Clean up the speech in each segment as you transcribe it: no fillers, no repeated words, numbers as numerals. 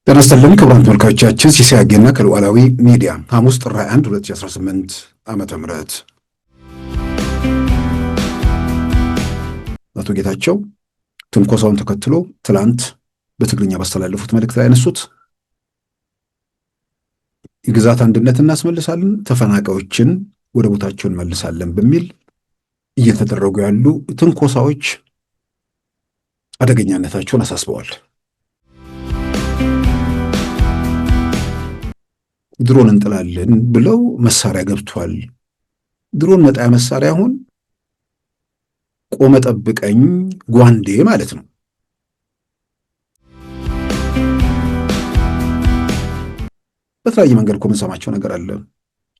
ጤና ይስጥልን ክቡራን ተመልካቾቻችን፣ ሲሳይ አጌና ከሉዓላዊ ሚዲያ ሐሙስ ጥር 21 2018 ዓመተ ምህረት አቶ ጌታቸው ትንኮሳውን ተከትሎ ትላንት በትግርኛ ባስተላለፉት መልእክት ላይ ያነሱት የግዛት አንድነት እናስመልሳለን፣ ተፈናቃዮችን ወደ ቦታቸው እንመልሳለን በሚል እየተደረጉ ያሉ ትንኮሳዎች አደገኛነታቸውን አሳስበዋል። ድሮን እንጥላለን ብለው መሳሪያ ገብቷል። ድሮን መጣያ መሳሪያ አሁን ቆመ ጠብቀኝ ጓንዴ ማለት ነው። በተለያየ መንገድ እኮ የምንሰማቸው ነገር አለ።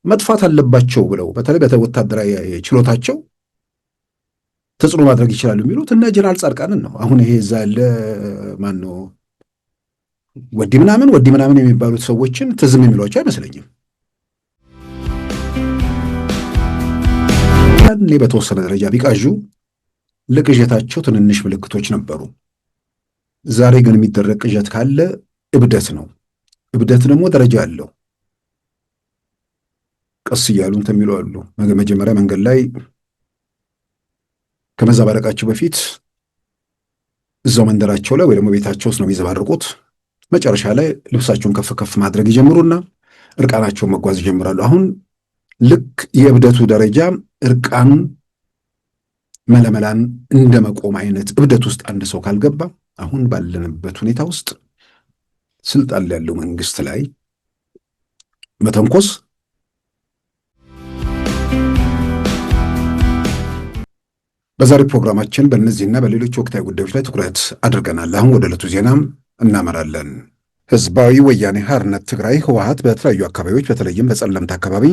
መጥፋት አለባቸው ብለው በተለይ በወታደራዊ ችሎታቸው ተጽዕኖ ማድረግ ይችላሉ የሚሉት እነ ጀነራል ጻድቃንን ነው። አሁን ይሄ እዛ ያለ ማን ነው ወዲ ምናምን የሚባሉት ሰዎችን ትዝም የሚሏቸው አይመስለኝም። እኔ በተወሰነ ደረጃ ቢቃዡ ለቅዠታቸው ትንንሽ ምልክቶች ነበሩ። ዛሬ ግን የሚደረግ ቅዠት ካለ እብደት ነው። እብደት ደግሞ ደረጃ አለው። ቀስ እያሉ እንትን የሚሉ አሉ። መጀመሪያ መንገድ ላይ ከመዛባረቃቸው በፊት እዛው መንደራቸው ላይ ወይ ደግሞ ቤታቸው ውስጥ ነው የሚዘባርቁት። መጨረሻ ላይ ልብሳቸውን ከፍ ከፍ ማድረግ ይጀምሩና እርቃናቸውን መጓዝ ይጀምራሉ። አሁን ልክ የእብደቱ ደረጃ እርቃን መለመላን እንደ መቆም አይነት እብደት ውስጥ አንድ ሰው ካልገባ አሁን ባለንበት ሁኔታ ውስጥ ስልጣን ላይ ያለው መንግስት ላይ መተንኮስ በዛሬው ፕሮግራማችን በእነዚህና በሌሎች ወቅታዊ ጉዳዮች ላይ ትኩረት አድርገናል። አሁን ወደ ዕለቱ ዜና እናመራለን። ህዝባዊ ወያኔ ሓርነት ትግራይ ህወሓት በተለያዩ አካባቢዎች በተለይም በጸለምት አካባቢ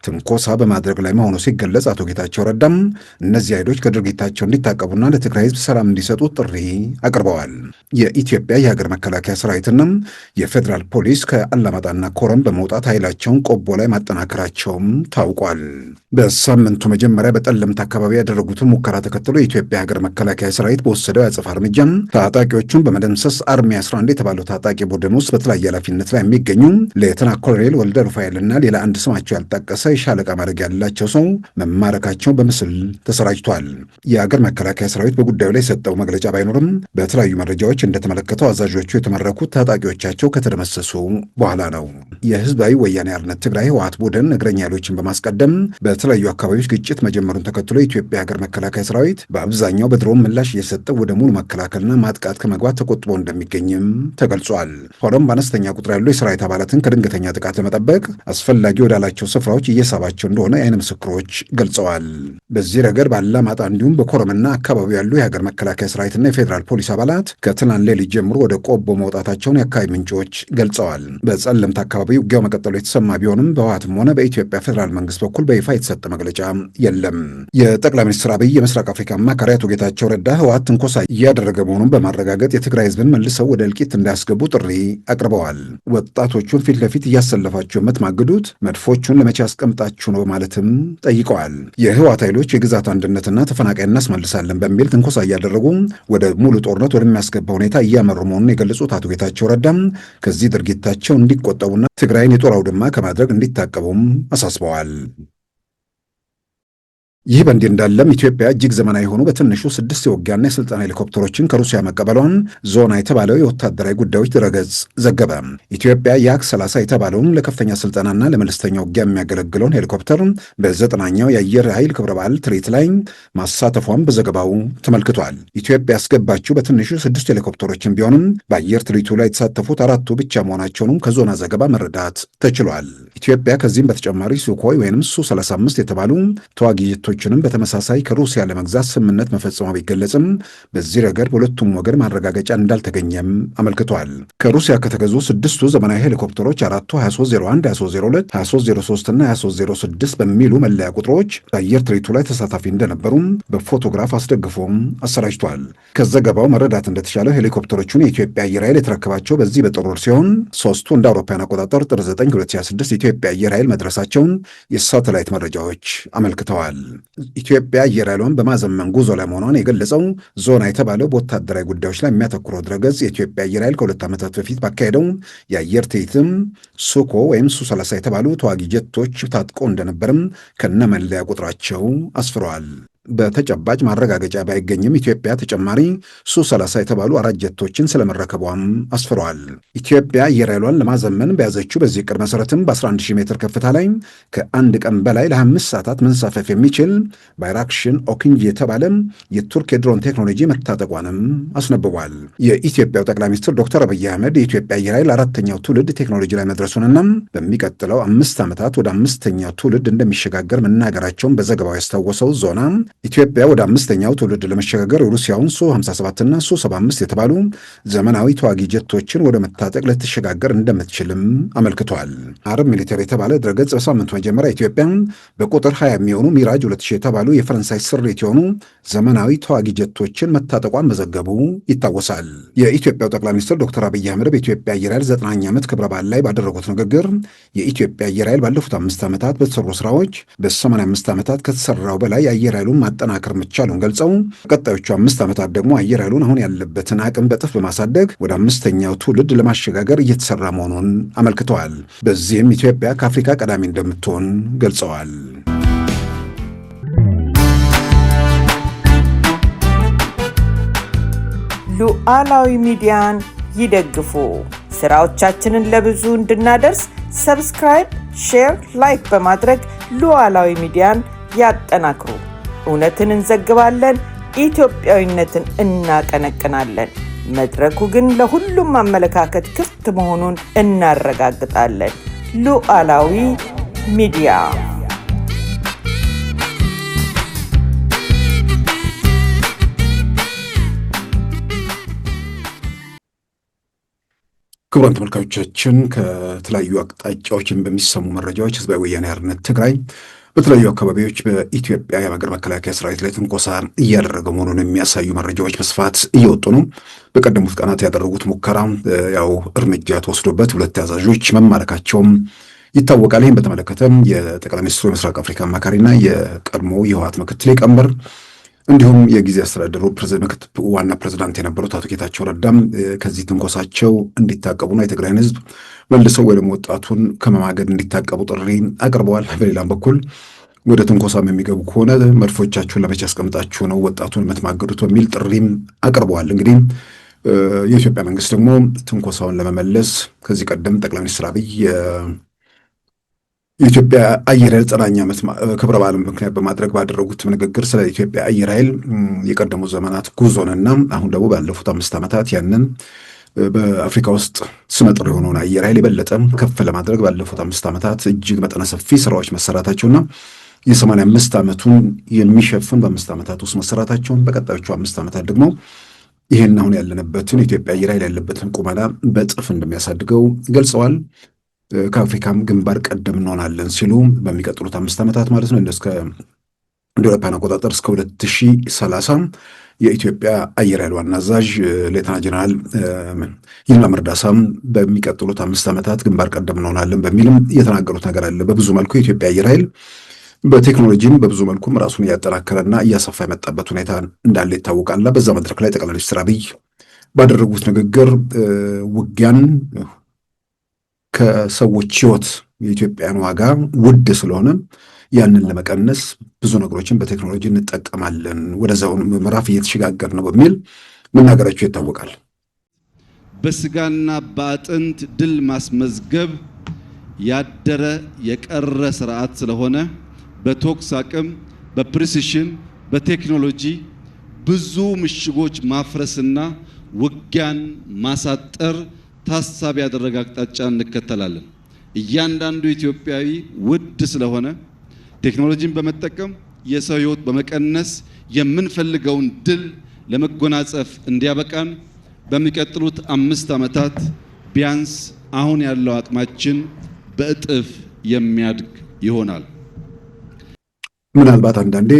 ትንኮሳ በማድረግ ላይ መሆኑ ሲገለጽ፣ አቶ ጌታቸው ረዳም እነዚህ ኃይሎች ከድርጊታቸው እንዲታቀቡና ለትግራይ ህዝብ ሰላም እንዲሰጡ ጥሪ አቅርበዋል። የኢትዮጵያ የሀገር መከላከያ ሰራዊትና የፌዴራል ፖሊስ ከአላማጣና ኮረም በመውጣት ኃይላቸውን ቆቦ ላይ ማጠናከራቸውም ታውቋል። በሳምንቱ መጀመሪያ በጠለምት አካባቢ ያደረጉትን ሙከራ ተከትሎ የኢትዮጵያ የሀገር መከላከያ ሰራዊት በወሰደው የአጸፋ እርምጃ ታጣቂዎቹን በመደምሰስ አርሚ 11 የተባለው ታጣቂ ቡድን ውስጥ በተለያየ ኃላፊነት ላይ የሚገኙ ሌተና ኮሎኔል ወልደ ሩፋኤልና ሌላ አንድ ስማቸው ያልጠቀሰ የሻለቃ ማዕረግ ያላቸው ሰው መማረካቸው በምስል ተሰራጭቷል። የአገር መከላከያ ሰራዊት በጉዳዩ ላይ የሰጠው መግለጫ ባይኖርም በተለያዩ መረጃዎች እንደተመለከተው አዛዦቹ የተመረኩት ታጣቂዎቻቸው ከተደመሰሱ በኋላ ነው። የህዝባዊ ወያኔ ሓርነት ትግራይ ህወሓት ቡድን እግረኛ ኃይሎችን በማስቀደም በተለያዩ አካባቢዎች ግጭት መጀመሩን ተከትሎ የኢትዮጵያ የሀገር መከላከያ ሰራዊት በአብዛኛው በድሮን ምላሽ እየሰጠ ወደ ሙሉ መከላከልና ማጥቃት ከመግባት ተቆጥቦ እንደሚገኝም ተገልጿል። ሆኖም በአነስተኛ ቁጥር ያሉ የሰራዊት አባላትን ከድንገተኛ ጥቃት ለመጠበቅ አስፈላጊ ወዳላቸው ስፍራዎች እየሳባቸው እንደሆነ የዓይን ምስክሮች ገልጸዋል። በዚህ ረገድ በአላማጣ እንዲሁም በኮረምና አካባቢው ያሉ የሀገር መከላከያ ሰራዊትና የፌዴራል ፖሊስ አባላት ከትናንት ሌሊት ጀምሮ ወደ ቆቦ መውጣታቸውን የአካባቢ ምንጮች ገልጸዋል። በጸለምት አካባቢ ውጊያው መቀጠሉ የተሰማ ቢሆንም በህወሓትም ሆነ በኢትዮጵያ ፌዴራል መንግስት በኩል በይፋ የተሰጠ መግለጫ የለም። የጠቅላይ ሚኒስትር አብይ የምስራቅ አፍሪካ አማካሪ አቶ ጌታቸው ረዳ ህወሓት ትንኮሳ እያደረገ መሆኑን በማረጋገጥ የትግራይ ህዝብን መልሰው ወደ እልቂት እንዳያስገቡ ጥሪ አቅርበዋል። ወጣቶቹን ፊት ለፊት እያሰለፋችሁ የምትማግዱት መድፎቹን ለመቼ ያስቀምጣችሁ ነው ማለትም ጠይቀዋል። የህወሓት ኃይሎች የግዛት አንድነትና ተፈናቃይ እናስመልሳለን በሚል ትንኮሳ እያደረጉ ወደ ሙሉ ጦርነት ወደሚያስገባ ሁኔታ እያመሩ መሆኑን የገለጹት አቶ ጌታቸው ረዳም ከዚህ ድርጊታቸው እንዲቆጠቡና ትግራይን የጦር አውድማ ከማድረግ እንዲታቀቡም አሳስበዋል። ይህ በእንዲህ እንዳለም ኢትዮጵያ እጅግ ዘመናዊ የሆኑ በትንሹ 6 የውጊያና የስልጠና ሄሊኮፕተሮችን ከሩሲያ መቀበሏን ዞና የተባለው የወታደራዊ ጉዳዮች ድረገጽ ዘገበ። ኢትዮጵያ ያክ 30 የተባለውን ለከፍተኛ ስልጠናና ለመለስተኛ ውጊያ የሚያገለግለውን ሄሊኮፕተር በ9ኛው የአየር ኃይል ክብረ በዓል ትርኢት ላይ ማሳተፏን በዘገባው ተመልክቷል። ኢትዮጵያ ያስገባችው በትንሹ 6 ሄሊኮፕተሮችን ቢሆንም በአየር ትርኢቱ ላይ የተሳተፉት 4ቱ ብቻ መሆናቸውንም ከዞና ዘገባ መረዳት ተችሏል። ኢትዮጵያ ከዚህም በተጨማሪ ሱኮይ ወይም ሱ 35 የተባሉ ተዋጊ ጀቶችንም በተመሳሳይ ከሩሲያ ለመግዛት ስምምነት መፈጸሟ ቢገለጽም በዚህ ረገድ በሁለቱም ወገን ማረጋገጫ እንዳልተገኘም አመልክቷል። ከሩሲያ ከተገዙ 6ቱ ዘመናዊ ሄሊኮፕተሮች 4ቱ 2301፣ 2302፣ 2303 እና 2306 በሚሉ መለያ ቁጥሮች በአየር ትርኢቱ ላይ ተሳታፊ እንደነበሩም በፎቶግራፍ አስደግፎም አሰራጭቷል። ከዘገባው መረዳት እንደተቻለው ሄሊኮፕተሮቹን የኢትዮጵያ አየር ኃይል የተረከባቸው በዚህ በጥር ወር ሲሆን 3ቱ እንደ አውሮፓውያን አቆጣጠር ጥር 9 2026 ኢትዮጵያ አየር ኃይል መድረሳቸውን የሳተላይት መረጃዎች አመልክተዋል። ኢትዮጵያ አየር ኃይሏን በማዘመን ጉዞ ላይ መሆኗን የገለጸው ዞና የተባለው በወታደራዊ ጉዳዮች ላይ የሚያተኩረው ድረገጽ የኢትዮጵያ አየር ኃይል ከ2 ዓመታት በፊት ባካሄደው የአየር ትርኢትም ሱኮ ወይም ሱ30 የተባሉ ተዋጊ ጀቶች ታጥቆ እንደነበርም ከነመለያ ቁጥራቸው አስፍረዋል። በተጨባጭ ማረጋገጫ ባይገኝም ኢትዮጵያ ተጨማሪ ሱ30 የተባሉ 4 ጀቶችን ስለመረከቧም አስፍረዋል። ኢትዮጵያ አየር ኃይሏን ለማዘመን በያዘችው በዚህ ዕቅድ መሰረትም በ11000 ሜትር ከፍታ ላይ ከአንድ ቀን በላይ ለ5 ሰዓታት መንሳፈፍ የሚችል ባይራክሽን ኦኪንጅ የተባለ የቱርክ የድሮን ቴክኖሎጂ መታጠቋንም አስነብቧል። የኢትዮጵያው ጠቅላይ ሚኒስትር ዶክተር አብይ አህመድ የኢትዮጵያ አየር ኃይል 4ኛው ትውልድ ቴክኖሎጂ ላይ መድረሱንና በሚቀጥለው 5 ዓመታት ወደ 5ኛው ትውልድ እንደሚሸጋገር መናገራቸውን በዘገባው ያስታወሰው ዞና ኢትዮጵያ ወደ 5ኛው ትውልድ ለመሸጋገር የሩሲያውን ሱ57 እና ሱ75 የተባሉ ዘመናዊ ተዋጊ ጀቶችን ወደ መታጠቅ ልትሸጋገር እንደምትችልም አመልክቷል። አረብ ሚሊተሪ የተባለ ድረገጽ በሳምንቱ መጀመሪያ ኢትዮጵያ በቁጥር 20 የሚሆኑ ሚራጅ 2000 የተባሉ የፈረንሳይ ስሪት የሆኑ ዘመናዊ ተዋጊ ጀቶችን መታጠቋን መዘገቡ ይታወሳል። የኢትዮጵያው ጠቅላይ ሚኒስትር ዶክተር አብይ አህመድ በኢትዮጵያ አየር ኃይል 9ኛ ዓመት ክብረ በዓል ላይ ባደረጉት ንግግር የኢትዮጵያ አየር ኃይል ባለፉት 5 ዓመታት በተሰሩ ስራዎች በ85 ዓመታት ከተሰራው በላይ አየር ኃይሉን ማጠናከር መቻሉን ገልጸው በቀጣዮቹ 5 ዓመታት ደግሞ አየር ኃይሉን አሁን ያለበትን አቅም በጥፍ በማሳደግ ወደ 5ኛው ትውልድ ለማሸጋገር እየተሰራ መሆኑን አመልክተዋል። በዚህም ኢትዮጵያ ከአፍሪካ ቀዳሚ እንደምትሆን ገልጸዋል። ሉዓላዊ ሚዲያን ይደግፉ። ስራዎቻችንን ለብዙ እንድናደርስ ሰብስክራይብ፣ ሼር፣ ላይክ በማድረግ ሉዓላዊ ሚዲያን ያጠናክሩ። እውነትን እንዘግባለን፣ ኢትዮጵያዊነትን እናቀነቅናለን። መድረኩ ግን ለሁሉም አመለካከት ክፍት መሆኑን እናረጋግጣለን። ሉዓላዊ ሚዲያ። ክቡራን ተመልካቾቻችን ከተለያዩ አቅጣጫዎችን በሚሰሙ መረጃዎች ህዝባዊ ወያኔ ሓርነት ትግራይ በተለያዩ አካባቢዎች በኢትዮጵያ የሀገር መከላከያ ሰራዊት ላይ ትንኮሳ እያደረገ መሆኑን የሚያሳዩ መረጃዎች በስፋት እየወጡ ነው። በቀደሙት ቀናት ያደረጉት ሙከራ ያው እርምጃ ተወስዶበት 2 አዛዦች መማረካቸውም ይታወቃል። ይህም በተመለከተ የጠቅላይ ሚኒስትሩ የምስራቅ አፍሪካ አማካሪና የቀድሞ የህወሓት ምክትል ሊቀመንበር እንዲሁም የጊዜ አስተዳደሩ ዋና ፕሬዝዳንት የነበሩት አቶ ጌታቸው ረዳም ከዚህ ትንኮሳቸው እንዲታቀቡና የትግራይን ህዝብ መልሰው ወይም ወጣቱን ከመማገድ እንዲታቀቡ ጥሪ አቅርበዋል። በሌላም በኩል ወደ ትንኮሳም የሚገቡ ከሆነ መድፎቻችሁን ለመቼ አስቀምጣችሁ ነው ወጣቱን የምትማገዱት በሚል ጥሪም አቅርበዋል። እንግዲህ የኢትዮጵያ መንግስት ደግሞ ትንኮሳውን ለመመለስ ከዚህ ቀደም ጠቅላይ ሚኒስትር አብይ የኢትዮጵያ አየር ኃይል 9ኛ ዓመት ክብረ በዓል ምክንያት በማድረግ ባደረጉት ንግግር ስለ ኢትዮጵያ አየር ኃይል የቀደሙ ዘመናት ጉዞንና አሁን ደግሞ ባለፉት 5 ዓመታት ያንን በአፍሪካ ውስጥ ስመጥር የሆነውን አየር ኃይል የበለጠ ከፍ ለማድረግ ባለፉት 5 ዓመታት እጅግ መጠነ ሰፊ ስራዎች መሰራታቸውና የ85 ዓመቱን የሚሸፍን በ5 ዓመታት ውስጥ መሰራታቸውን በቀጣዮቹ 5 ዓመታት ደግሞ ይህን አሁን ያለንበትን ኢትዮጵያ አየር ኃይል ያለበትን ቁመና በጥፍ እንደሚያሳድገው ገልጸዋል። ከአፍሪካም ግንባር ቀደም እንሆናለን ሲሉ በሚቀጥሉት 5 ዓመታት ማለት ነው እንደ አውሮፓውያን አቆጣጠር እስከ 2030 የኢትዮጵያ አየር ኃይል ዋና አዛዥ ሌተና ጀነራል ይልማ መርዳሳም በሚቀጥሉት 5 ዓመታት ግንባር ቀደም እንሆናለን በሚልም የተናገሩት ነገር አለ። በብዙ መልኩ የኢትዮጵያ አየር ኃይል በቴክኖሎጂም በብዙ መልኩም ራሱን እያጠናከረና እያሰፋ የመጣበት ሁኔታ እንዳለ ይታወቃልና በዛ መድረክ ላይ ጠቅላይ ሚኒስትር አብይ ባደረጉት ንግግር ውጊያን ከሰዎች ህይወት የኢትዮጵያን ዋጋ ውድ ስለሆነ ያንን ለመቀነስ ብዙ ነገሮችን በቴክኖሎጂ እንጠቀማለን፣ ወደዛው ምዕራፍ እየተሸጋገር ነው በሚል መናገራቸው ይታወቃል። በስጋና በአጥንት ድል ማስመዝገብ ያደረ የቀረ ስርዓት ስለሆነ በቶክስ አቅም፣ በፕሪሲሽን፣ በቴክኖሎጂ ብዙ ምሽጎች ማፍረስና ውጊያን ማሳጠር ታሳቢ ያደረገ አቅጣጫ እንከተላለን። እያንዳንዱ ኢትዮጵያዊ ውድ ስለሆነ ቴክኖሎጂን በመጠቀም የሰው ሕይወት በመቀነስ የምንፈልገውን ድል ለመጎናጸፍ እንዲያበቃን በሚቀጥሉት 5 ዓመታት ቢያንስ አሁን ያለው አቅማችን በእጥፍ የሚያድግ ይሆናል። ምናልባት አንዳንዴ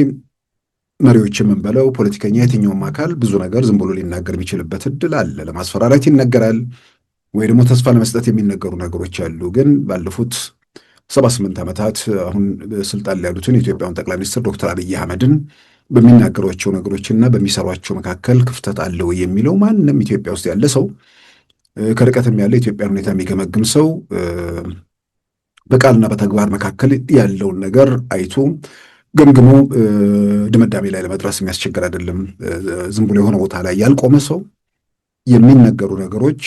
መሪዎች የምንበለው ፖለቲከኛ የትኛውም አካል ብዙ ነገር ዝም ብሎ ሊናገር የሚችልበት እድል አለ። ለማስፈራራት ይነገራል ወይ ደግሞ ተስፋ ለመስጠት የሚነገሩ ነገሮች አሉ። ግን ባለፉት 78 ዓመታት አሁን ስልጣን ላይ ያሉትን የኢትዮጵያውን ጠቅላይ ሚኒስትር ዶክተር አብይ አህመድን በሚናገሯቸው ነገሮችና በሚሰሯቸው መካከል ክፍተት አለው የሚለው ማንም ኢትዮጵያ ውስጥ ያለ ሰው ከርቀትም ያለ ኢትዮጵያን ሁኔታ የሚገመግም ሰው በቃልና በተግባር መካከል ያለውን ነገር አይቶ ገምግሞ ድምዳሜ ላይ ለመድረስ የሚያስቸግር አይደለም። ዝም ብሎ የሆነ ቦታ ላይ ያልቆመ ሰው የሚነገሩ ነገሮች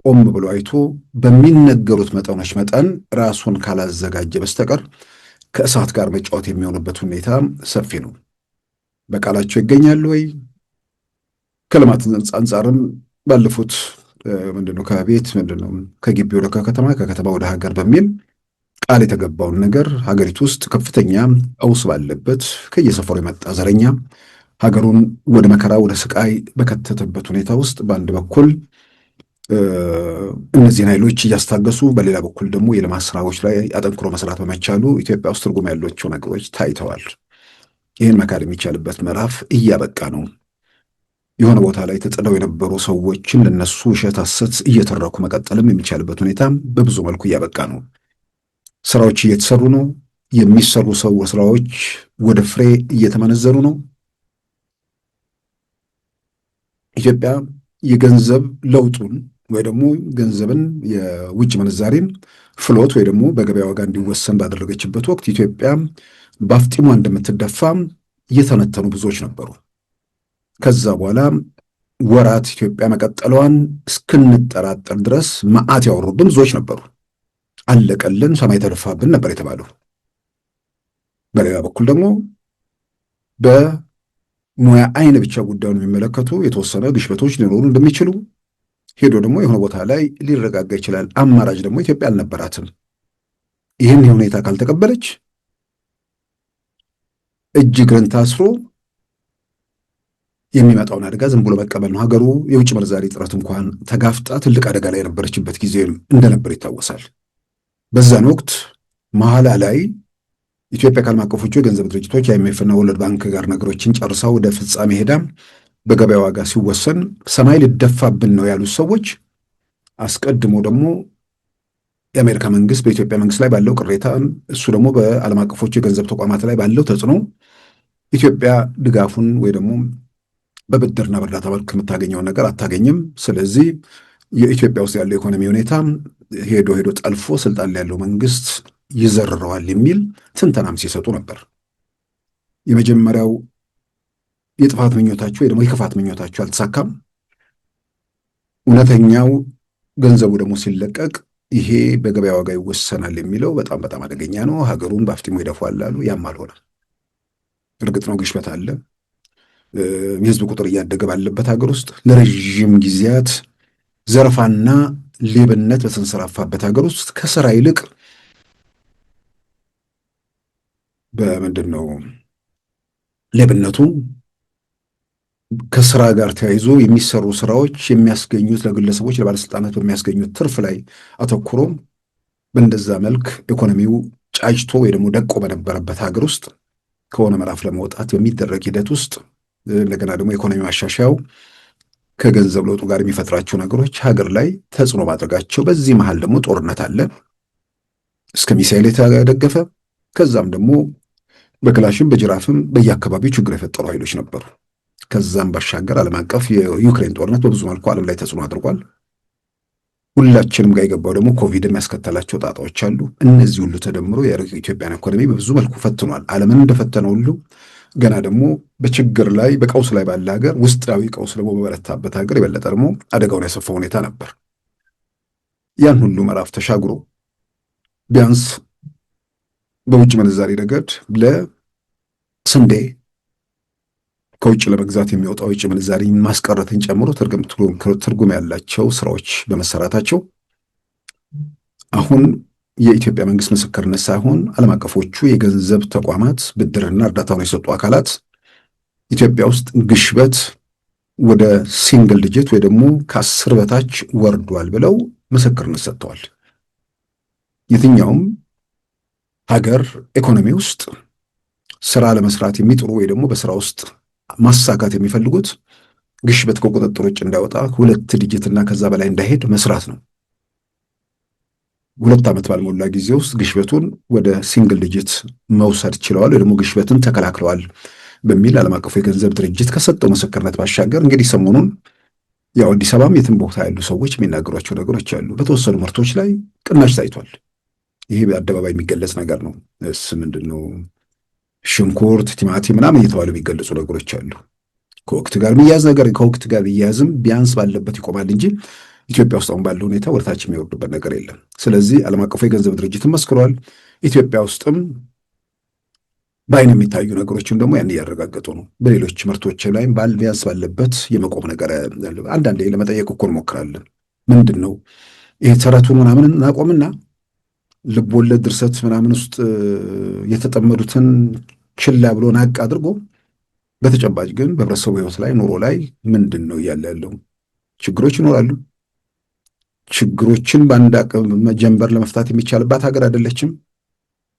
ቆም ብሎ አይቶ በሚነገሩት መጠኖች መጠን ራሱን ካላዘጋጀ በስተቀር ከእሳት ጋር መጫወት የሚሆንበት ሁኔታ ሰፊ ነው። በቃላቸው ይገኛሉ ወይ? ከልማት አንጻርም ባለፉት ከግቢ ወደ ከተማ ከከተማ ወደ ሀገር በሚል ቃል የተገባውን ነገር ሀገሪቱ ውስጥ ከፍተኛ ቀውስ ባለበት ከየሰፈሩ የመጣ ዘረኛ ሀገሩን ወደ መከራ ወደ ስቃይ በከተተበት ሁኔታ ውስጥ በአንድ በኩል እነዚህን ኃይሎች እያስታገሱ በሌላ በኩል ደግሞ የልማት ስራዎች ላይ አጠንክሮ መስራት በመቻሉ ኢትዮጵያ ውስጥ ትርጉም ያላቸው ነገሮች ታይተዋል። ይህን መካድ የሚቻልበት ምዕራፍ እያበቃ ነው። የሆነ ቦታ ላይ ተጥለው የነበሩ ሰዎችን ለነሱ ውሸት፣ ሐሰት እየተረኩ መቀጠልም የሚቻልበት ሁኔታ በብዙ መልኩ እያበቃ ነው። ስራዎች እየተሰሩ ነው። የሚሰሩ ስራዎች ወደ ፍሬ እየተመነዘሩ ነው። ኢትዮጵያ የገንዘብ ለውጡን ወይ ደግሞ ገንዘብን የውጭ ምንዛሬን ፍሎት ወይ ደግሞ በገበያ ዋጋ እንዲወሰን ባደረገችበት ወቅት ኢትዮጵያ በአፍጢሟ እንደምትደፋ እየተነተኑ ብዙዎች ነበሩ። ከዛ በኋላ ወራት ኢትዮጵያ መቀጠሏን እስክንጠራጠር ድረስ መዓት ያወሩብን ብዙዎች ነበሩ። አለቀልን፣ ሰማይ ተደፋብን ነበር የተባለው። በሌላ በኩል ደግሞ በሙያ አይን ብቻ ጉዳዩን የሚመለከቱ የተወሰነ ግሽበቶች ሊኖሩ እንደሚችሉ ሄዶ ደግሞ የሆነ ቦታ ላይ ሊረጋጋ ይችላል። አማራጭ ደግሞ ኢትዮጵያ አልነበራትም። ይህን ሁኔታ ካልተቀበለች እጅ እግርን ታስሮ የሚመጣውን አደጋ ዝም ብሎ መቀበል ነው። ሀገሩ የውጭ ምንዛሪ እጥረት እንኳን ተጋፍጣ ትልቅ አደጋ ላይ የነበረችበት ጊዜ እንደነበር ይታወሳል። በዛን ወቅት መሀላ ላይ ኢትዮጵያ ከዓለም አቀፎቹ የገንዘብ ድርጅቶች አይኤምኤፍና ወርልድ ባንክ ጋር ነገሮችን ጨርሳ ወደ ፍጻሜ ሄዳ በገበያ ዋጋ ሲወሰን ሰማይ ልደፋብን ነው ያሉት ሰዎች አስቀድሞ ደግሞ የአሜሪካ መንግስት በኢትዮጵያ መንግስት ላይ ባለው ቅሬታ፣ እሱ ደግሞ በዓለም አቀፎቹ የገንዘብ ተቋማት ላይ ባለው ተጽዕኖ ኢትዮጵያ ድጋፉን ወይ ደግሞ በብድርና በእርዳታ መልክ የምታገኘውን ነገር አታገኝም። ስለዚህ የኢትዮጵያ ውስጥ ያለው ኢኮኖሚ ሁኔታ ሄዶ ጠልፎ ስልጣን ላይ ያለው መንግስት ይዘርረዋል የሚል ትንተናም ሲሰጡ ነበር። የመጀመሪያው የጥፋት ምኞታቸው ወይ ደግሞ የክፋት ምኞታቸው አልተሳካም። እውነተኛው ገንዘቡ ደግሞ ሲለቀቅ ይሄ በገበያ ዋጋ ይወሰናል የሚለው በጣም በጣም አደገኛ ነው። ሀገሩን በአፍጢሙ ይደፋል አሉ። ያም አልሆነም። እርግጥ ነው ግሽበት አለ። የህዝብ ቁጥር እያደገ ባለበት ሀገር ውስጥ ለረዥም ጊዜያት ዘረፋና ሌብነት በተንሰራፋበት ሀገር ውስጥ ከስራ ይልቅ ሌብነቱ ከስራ ጋር ተያይዞ የሚሰሩ ስራዎች የሚያስገኙት ለግለሰቦች ለባለስልጣናት በሚያስገኙት ትርፍ ላይ አተኩሮ በእንደዛ መልክ ኢኮኖሚው ጫጭቶ ወይ ደግሞ ደቆ በነበረበት ሀገር ውስጥ ከሆነ ምዕራፍ ለመውጣት በሚደረግ ሂደት ውስጥ እንደገና ደግሞ ኢኮኖሚ ማሻሻያው ከገንዘብ ለውጡ ጋር የሚፈጥራቸው ነገሮች ሀገር ላይ ተጽዕኖ ማድረጋቸው፣ በዚህ መሃል ደግሞ ጦርነት አለ እስከ ሚሳኤል የተደገፈ፣ ከዛም ደግሞ በክላሽም በጅራፍም በየአካባቢው ችግር የፈጠሩ ኃይሎች ነበሩ። ከዛም ባሻገር ዓለም አቀፍ የዩክሬን ጦርነት በብዙ መልኩ ዓለም ላይ ተጽዕኖ አድርጓል። ሁላችንም ጋር የገባው ደግሞ ኮቪድም ያስከተላቸው ጣጣዎች አሉ። እነዚህ ሁሉ ተደምሮ የኢትዮጵያን ኢኮኖሚ በብዙ መልኩ ፈትኗል። ዓለምን እንደፈተነው ሁሉ ገና ደግሞ በችግር ላይ በቀውስ ላይ ባለ ሀገር ውስጣዊ ቀውስ ደግሞ በበረታበት ሀገር የበለጠ ደግሞ አደጋውን ያሰፋ ሁኔታ ነበር። ያን ሁሉ ምዕራፍ ተሻግሮ ቢያንስ በውጭ ምንዛሪ ረገድ ለስንዴ ከውጭ ለመግዛት የሚወጣው ውጭ ምንዛሪ ማስቀረትን ጨምሮ ትርጉም ያላቸው ስራዎች በመሰራታቸው አሁን የኢትዮጵያ መንግስት ምስክርነት ሳይሆን ዓለም አቀፎቹ የገንዘብ ተቋማት ብድርና እርዳታውን የሰጡ አካላት ኢትዮጵያ ውስጥ ግሽበት ወደ ሲንግል ዲጂት ወይ ደግሞ ከ10 በታች ወርዷል ብለው ምስክርነት ሰጥተዋል። የትኛውም ሀገር ኢኮኖሚ ውስጥ ስራ ለመስራት የሚጥሩ ወይ ደግሞ በስራ ውስጥ ማሳካት የሚፈልጉት ግሽበት ከቁጥጥር ውጭ እንዳይወጣ 2 ዲጂትና ከዛ በላይ እንዳይሄድ መስራት ነው። 2 ዓመት ባልሞላ ጊዜ ውስጥ ግሽበቱን ወደ ሲንግል ዲጂት መውሰድ ችለዋል፣ ወይ ደግሞ ግሽበትን ተከላክለዋል በሚል ዓለም አቀፉ የገንዘብ ድርጅት ከሰጠው ምስክርነት ባሻገር እንግዲህ ሰሞኑን ያው አዲስ አበባም የትም ቦታ ያሉ ሰዎች የሚናገሯቸው ነገሮች አሉ። በተወሰኑ ምርቶች ላይ ቅናሽ ታይቷል። ይሄ በአደባባይ የሚገለጽ ነገር ነው። ምንድን ነው ሽንኩርት፣ ቲማቲም ምናምን እየተባሉ የሚገለጹ ነገሮች አሉ። ከወቅት ጋር የሚያዝ ነገር ከወቅት ጋር ቢያዝም ቢያንስ ባለበት ይቆማል እንጂ ኢትዮጵያ ውስጥ አሁን ባለው ሁኔታ ወደታች የሚወርዱበት ነገር የለም። ስለዚህ ዓለም አቀፉ የገንዘብ ድርጅትም መስክሯል። ኢትዮጵያ ውስጥም በአይን የሚታዩ ነገሮችን ደግሞ ያን እያረጋገጡ ነው። በሌሎች ምርቶች ላይም ቢያንስ ባለበት የመቆም ነገር አንዳንዴ ለመጠየቅ እኮ እንሞክራለን። ምንድን ነው ይሄ ተረቱን ምናምን እናቆምና ልብ ወለድ ድርሰት ምናምን ውስጥ የተጠመዱትን ችላ ብሎ ናቅ አድርጎ በተጨባጭ ግን በህብረተሰቡ ህይወት ላይ ኑሮ ላይ ምንድን ነው እያለ ያለው ችግሮች ይኖራሉ። ችግሮችን በአንድ አቅም ጀንበር ለመፍታት የሚቻልባት ሀገር አይደለችም።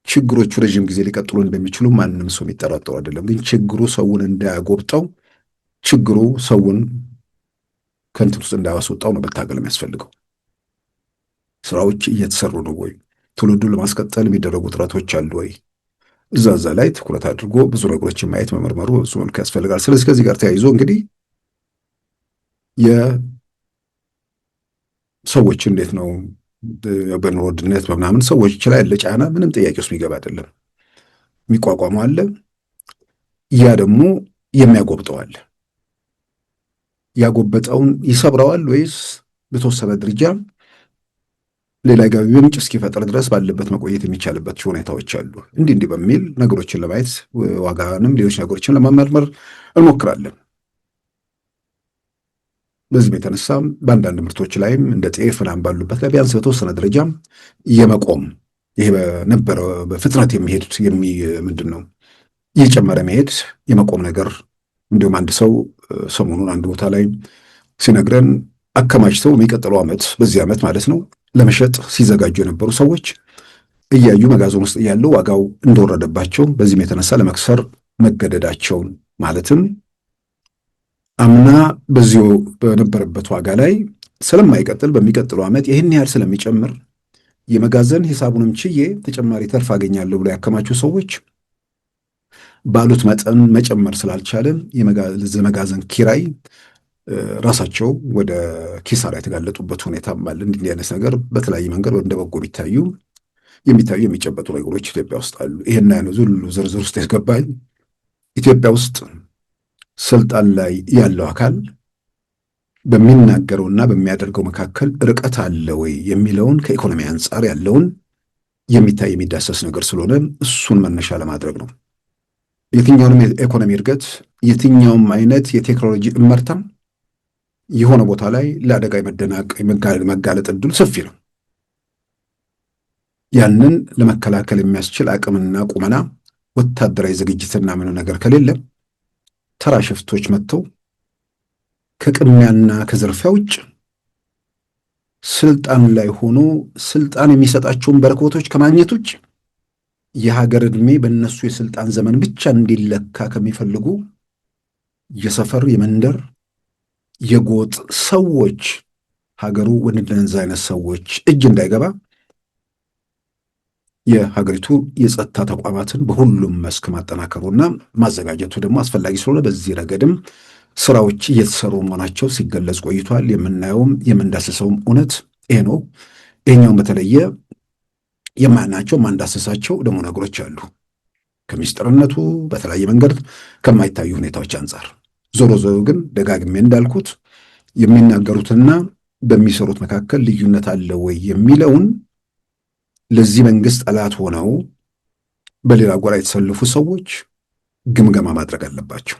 ችግሮቹ ረዥም ጊዜ ሊቀጥሉ እንደሚችሉ ማንም ሰው የሚጠራጠሩ አይደለም። ግን ችግሩ ሰውን እንዳያጎብጠው፣ ችግሩ ሰውን ከእንትን ውስጥ እንዳያስወጣው ነው መታገል የሚያስፈልገው። ስራዎች እየተሰሩ ነው ወይ? ትውልዱን ለማስቀጠል የሚደረጉ ጥረቶች አሉ ወይ? እዛ ላይ ትኩረት አድርጎ ብዙ ነገሮችን ማየት መመርመሩ ብዙ መልክ ያስፈልጋል። ስለዚህ ከዚህ ጋር ተያይዞ እንግዲህ የሰዎች እንዴት ነው በኑሮ ውድነት በምናምን ሰዎች ላይ ያለ ጫና ምንም ጥያቄ ውስጥ የሚገባ አይደለም። የሚቋቋመው አለ፣ ያ ደግሞ የሚያጎብጠው አለ። ያጎበጠውን ይሰብረዋል ወይስ በተወሰነ ደረጃ ሌላ ገቢ ምንጭ እስኪፈጠር ድረስ ባለበት መቆየት የሚቻልበት ሁኔታዎች አሉ። እንዲህ በሚል ነገሮችን ለማየት ዋጋንም ሌሎች ነገሮችን ለመመርመር እንሞክራለን። በዚህም የተነሳ በአንዳንድ ምርቶች ላይም እንደ ጤፍ ምናምን ባሉበት ላይ ቢያንስ በተወሰነ ደረጃ የመቆም ይሄ በነበረ በፍጥነት የሚሄድ ምንድን ነው እየጨመረ መሄድ የመቆም ነገር እንዲሁም አንድ ሰው ሰሞኑን አንድ ቦታ ላይ ሲነግረን አከማችተው የሚቀጥለው ዓመት በዚህ ዓመት ማለት ነው ለመሸጥ ሲዘጋጁ የነበሩ ሰዎች እያዩ መጋዘን ውስጥ እያሉ ዋጋው እንደወረደባቸው በዚህም የተነሳ ለመክሰር መገደዳቸውን ማለትም አምና በዚሁ በነበረበት ዋጋ ላይ ስለማይቀጥል በሚቀጥለው ዓመት ይህን ያህል ስለሚጨምር የመጋዘን ሂሳቡንም ችዬ ተጨማሪ ተርፍ አገኛለሁ ብሎ ያከማቹ ሰዎች ባሉት መጠን መጨመር ስላልቻለ የመጋዘን ኪራይ ራሳቸው ወደ ኪሳራ የተጋለጡበት ሁኔታ አለ። እንዲህ አይነት ነገር በተለያየ መንገድ እንደ በጎ የሚታዩ የሚጨበጡ ነገሮች ኢትዮጵያ ውስጥ አሉ። ይሄን አይነቱ ሁሉ ዝርዝር ውስጥ ያስገባል። ኢትዮጵያ ውስጥ ስልጣን ላይ ያለው አካል በሚናገረውና በሚያደርገው መካከል ርቀት አለ ወይ የሚለውን ከኢኮኖሚ አንጻር ያለውን የሚታይ የሚዳሰስ ነገር ስለሆነ እሱን መነሻ ለማድረግ ነው። የትኛውንም የኢኮኖሚ እድገት የትኛውም አይነት የቴክኖሎጂ እመርታ የሆነ ቦታ ላይ ለአደጋ መጋለጥ እድሉ ሰፊ ነው። ያንን ለመከላከል የሚያስችል አቅምና ቁመና ወታደራዊ ዝግጅትና ምን ነገር ከሌለ ተራ ሽፍቶች መጥተው ከቅሚያና ከዝርፊያ ውጭ ስልጣን ላይ ሆኖ ስልጣን የሚሰጣቸውን በረከቶች ከማግኘት ውጭ የሀገር ዕድሜ በእነሱ የስልጣን ዘመን ብቻ እንዲለካ ከሚፈልጉ የሰፈር የመንደር የጎጥ ሰዎች ሀገሩ ወደ እንደነዛ አይነት ሰዎች እጅ እንዳይገባ የሀገሪቱ የጸጥታ ተቋማትን በሁሉም መስክ ማጠናከሩና ማዘጋጀቱ ደግሞ አስፈላጊ ስለሆነ በዚህ ረገድም ስራዎች እየተሰሩ መሆናቸው ሲገለጽ ቆይቷል። የምናየውም የምንዳስሰውም እውነት ይሄ ነው። ይሄኛውም በተለየ የማናቸው ማንዳስሳቸው ደግሞ ነገሮች አሉ። ከሚስጥርነቱ በተለያየ መንገድ ከማይታዩ ሁኔታዎች አንጻር ዞሮ ግን ደጋግሜ እንዳልኩት የሚናገሩትና በሚሰሩት መካከል ልዩነት አለ ወይ የሚለውን ለዚህ መንግስት ጠላት ሆነው በሌላ ጎራ የተሰለፉ ሰዎች ግምገማ ማድረግ አለባቸው።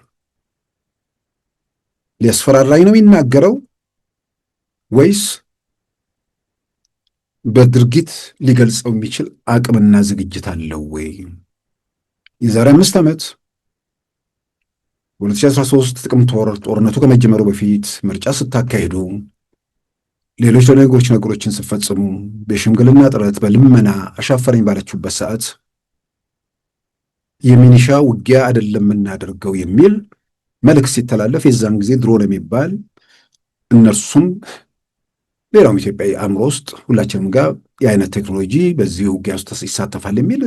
ሊያስፈራራኝ ነው የሚናገረው ወይስ በድርጊት ሊገልጸው የሚችል አቅምና ዝግጅት አለው ወይ? የዛሬ 5 ዓመት 2013 ጥቅምት ወር ጦርነቱ ከመጀመሩ በፊት ምርጫ ስታካሂዱ፣ ሌሎች ነገሮችን ስትፈጽሙ፣ በሽምግልና ጥረት በልመና አሻፈረኝ ባለችሁበት ሰዓት የሚኒሻ ውጊያ አይደለም የምናደርገው የሚል መልእክት ሲተላለፍ የዛን ጊዜ ድሮን የሚባል እነርሱም ሌላውም ኢትዮጵያዊ አእምሮ ውስጥ ሁላችንም ጋር የአይነት ቴክኖሎጂ በዚህ ውጊያ ውስጥ ይሳተፋል የሚል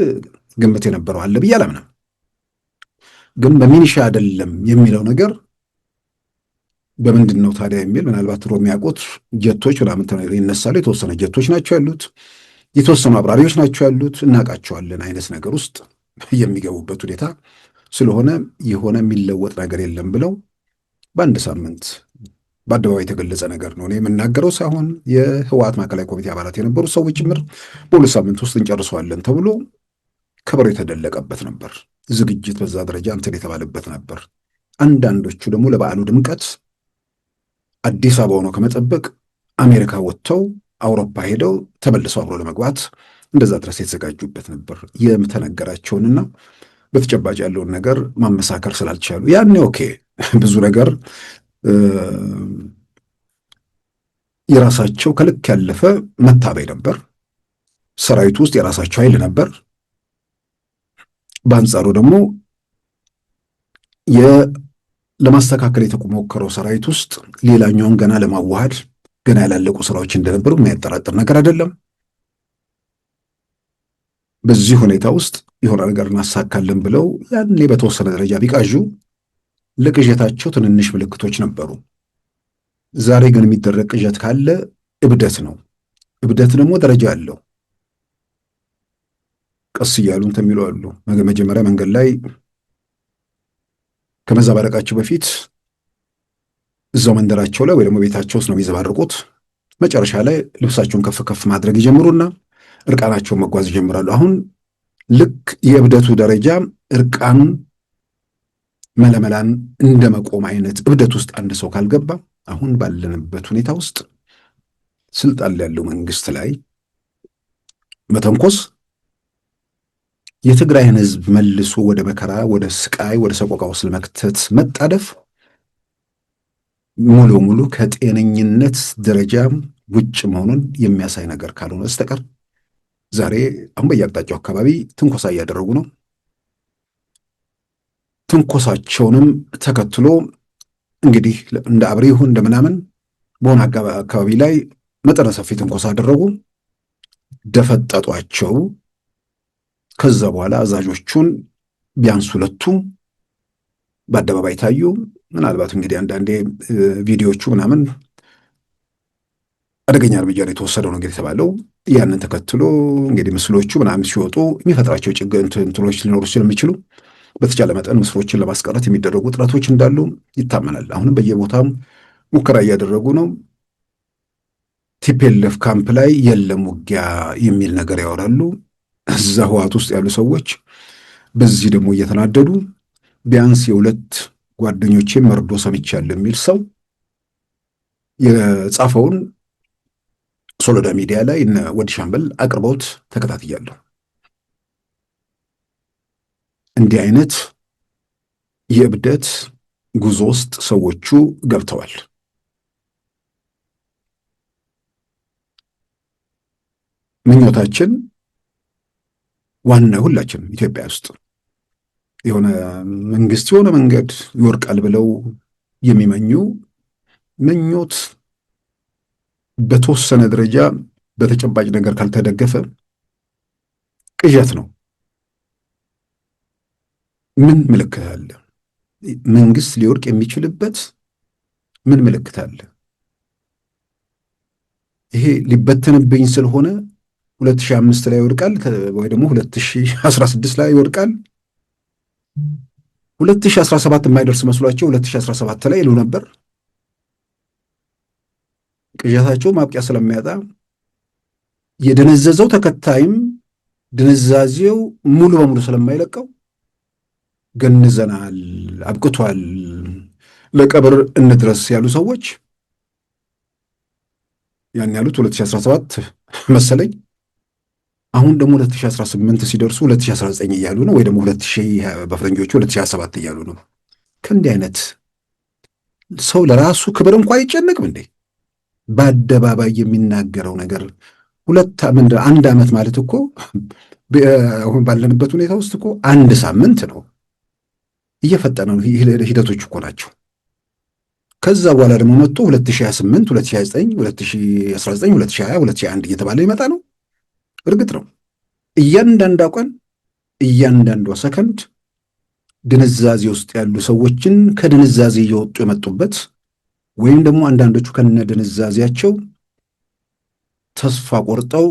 ግምት የነበረው አለ ብዬ አላምንም። ግን በሚኒሻ አይደለም የሚለው ነገር በምንድን ነው ታዲያ የሚል ምናልባት ድሮ የሚያውቁት ጀቶች ምናምን ይነሳሉ። የተወሰነ ጀቶች ናቸው ያሉት፣ የተወሰኑ አብራሪዎች ናቸው ያሉት፣ እናውቃቸዋለን አይነት ነገር ውስጥ የሚገቡበት ሁኔታ ስለሆነ የሆነ የሚለወጥ ነገር የለም ብለው በአንድ ሳምንት በአደባባይ የተገለጸ ነገር ነው። እኔ የምናገረው ሳይሆን የህወሓት ማዕከላዊ ኮሚቴ አባላት የነበሩ ሰዎች ጭምር በሁለት ሳምንት ውስጥ እንጨርሰዋለን ተብሎ ከበሮ የተደለቀበት ነበር። ዝግጅት በዛ ደረጃ እንትን የተባለበት ነበር። አንዳንዶቹ ደግሞ ለበዓሉ ድምቀት አዲስ አበባ ሆነው ከመጠበቅ አሜሪካ ወጥተው አውሮፓ ሄደው ተመልሰው አብሮ ለመግባት እንደዛ ድረስ የተዘጋጁበት ነበር። የምተነገራቸውንና በተጨባጭ ያለውን ነገር ማመሳከር ስላልቻሉ ያኔ ኦኬ ብዙ ነገር የራሳቸው ከልክ ያለፈ መታበይ ነበር። ሰራዊቱ ውስጥ የራሳቸው ኃይል ነበር። በአንጻሩ ደግሞ ለማስተካከል የተሞከረው ሰራዊት ውስጥ ሌላኛውን ገና ለማዋሃድ ገና ያላለቁ ስራዎች እንደነበሩ የሚያጠራጥር ነገር አይደለም። በዚህ ሁኔታ ውስጥ የሆነ ነገር እናሳካለን ብለው ያኔ በተወሰነ ደረጃ ቢቃዡ ለቅዠታቸው ትንንሽ ምልክቶች ነበሩ። ዛሬ ግን የሚደረግ ቅዠት ካለ እብደት ነው። እብደት ደግሞ ደረጃ አለው። ቀስ እያሉ እንትን የሚሉ አሉ። መጀመሪያ መንገድ ላይ ከመዘባረቃቸው በፊት እዛው መንደራቸው ላይ ወይ ደግሞ ቤታቸው ውስጥ ነው የሚዘባርቁት። መጨረሻ ላይ ልብሳቸውን ከፍ ከፍ ማድረግ ይጀምሩና እርቃናቸውን መጓዝ ይጀምራሉ። አሁን ልክ የእብደቱ ደረጃ እርቃኑን መለመላን እንደ መቆም አይነት እብደት ውስጥ አንድ ሰው ካልገባ አሁን ባለንበት ሁኔታ ውስጥ ስልጣን ላይ ያለው መንግስት ላይ መተንኮስ የትግራይን ህዝብ መልሶ ወደ መከራ፣ ወደ ስቃይ፣ ወደ ሰቆቃ ውስጥ ለመክተት መጣደፍ ሙሉ ሙሉ ከጤነኝነት ደረጃ ውጭ መሆኑን የሚያሳይ ነገር ካልሆነ በስተቀር ዛሬ አሁን በየአቅጣጫው አካባቢ ትንኮሳ እያደረጉ ነው። ትንኮሳቸውንም ተከትሎ እንግዲህ እንደ አብሬ ይሁን እንደምናምን በሆነ አካባቢ ላይ መጠነ ሰፊ ትንኮሳ አደረጉ፣ ደፈጠጧቸው። ከዛ በኋላ አዛዦቹን ቢያንስ ሁለቱ በአደባባይ ታዩ። ምናልባት እንግዲህ አንዳንዴ ቪዲዮቹ ምናምን አደገኛ እርምጃ ነው የተወሰደው ነው እንግዲህ የተባለው። ያንን ተከትሎ እንግዲህ ምስሎቹ ምናምን ሲወጡ የሚፈጥራቸው እንትኖች ሊኖሩ ስለሚችሉ በተቻለ መጠን ምስሎችን ለማስቀረት የሚደረጉ ጥረቶች እንዳሉ ይታመናል። አሁንም በየቦታም ሙከራ እያደረጉ ነው። ቲፒኤልኤፍ ካምፕ ላይ የለም ውጊያ የሚል ነገር ያወራሉ እዛ ህወሓት ውስጥ ያሉ ሰዎች። በዚህ ደግሞ እየተናደዱ ቢያንስ የሁለት ጓደኞቼ መርዶ ሰምቻለሁ የሚል ሰው የጻፈውን ሶሎዳ ሚዲያ ላይ እነ ወዲ ሻምበል አቅርበውት ተከታትያለሁ። እንዲህ አይነት የእብደት ጉዞ ውስጥ ሰዎቹ ገብተዋል። ምኞታችን ዋና ሁላችንም ኢትዮጵያ ውስጥ የሆነ መንግስት የሆነ መንገድ ይወርቃል ብለው የሚመኙ ምኞት በተወሰነ ደረጃ በተጨባጭ ነገር ካልተደገፈ ቅዠት ነው። ምን ምልክት አለ? መንግስት ሊወርቅ የሚችልበት ምን ምልክት አለ? ይሄ ሊበተንብኝ ስለሆነ 2005 ላይ ይወድቃል ወይ ደግሞ 2016 ላይ ይወድቃል። 2017 የማይደርስ መስሏቸው 2017 ላይ ይሉ ነበር። ቅዠታቸው ማብቂያ ስለሚያጣ የደነዘዘው ተከታይም ድንዛዜው ሙሉ በሙሉ ስለማይለቀው ገንዘናል፣ አብቅቷል፣ ለቀብር እንድረስ ያሉ ሰዎች ያን ያሉት 2017 መሰለኝ። አሁን ደግሞ 2018 ሲደርሱ 2019 እያሉ ነው፣ ወይ ደግሞ 2000 በፈረንጆቹ 2027 እያሉ ነው። ከእንዲህ አይነት ሰው ለራሱ ክብር እንኳ አይጨነቅም እንዴ? በአደባባይ የሚናገረው ነገር አንድ ዓመት ማለት እኮ አሁን ባለንበት ሁኔታ ውስጥ እኮ አንድ ሳምንት ነው። እየፈጠነ ነው። ሂደቶች እኮ ናቸው። ከዛ በኋላ ደግሞ መጥቶ 2028 2029 2019 2020 2021 እየተባለ ይመጣ ነው። እርግጥ ነው እያንዳንዷ ቀን እያንዳንዷ ሰከንድ ድንዛዜ ውስጥ ያሉ ሰዎችን ከድንዛዜ እየወጡ የመጡበት ወይም ደግሞ አንዳንዶቹ ከነ ድንዛዜያቸው ተስፋ ቆርጠው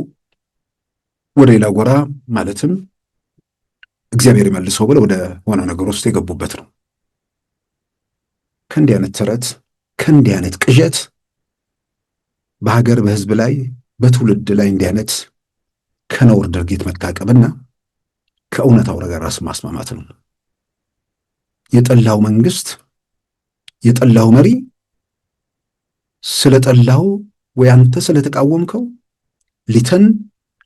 ወደ ሌላ ጎራ ማለትም እግዚአብሔር ይመልሰው ብለው ወደ ሆነው ነገር ውስጥ የገቡበት ነው። ከእንዲህ አይነት ተረት ከእንዲህ አይነት ቅዠት በሀገር በሕዝብ ላይ በትውልድ ላይ እንዲህ አይነት ከነውር ድርጊት መታቀብና ከእውነታው ጋር ራስ ማስማማት ነው። የጠላው መንግስት የጠላው መሪ ስለጠላው ወይ አንተ ስለተቃወምከው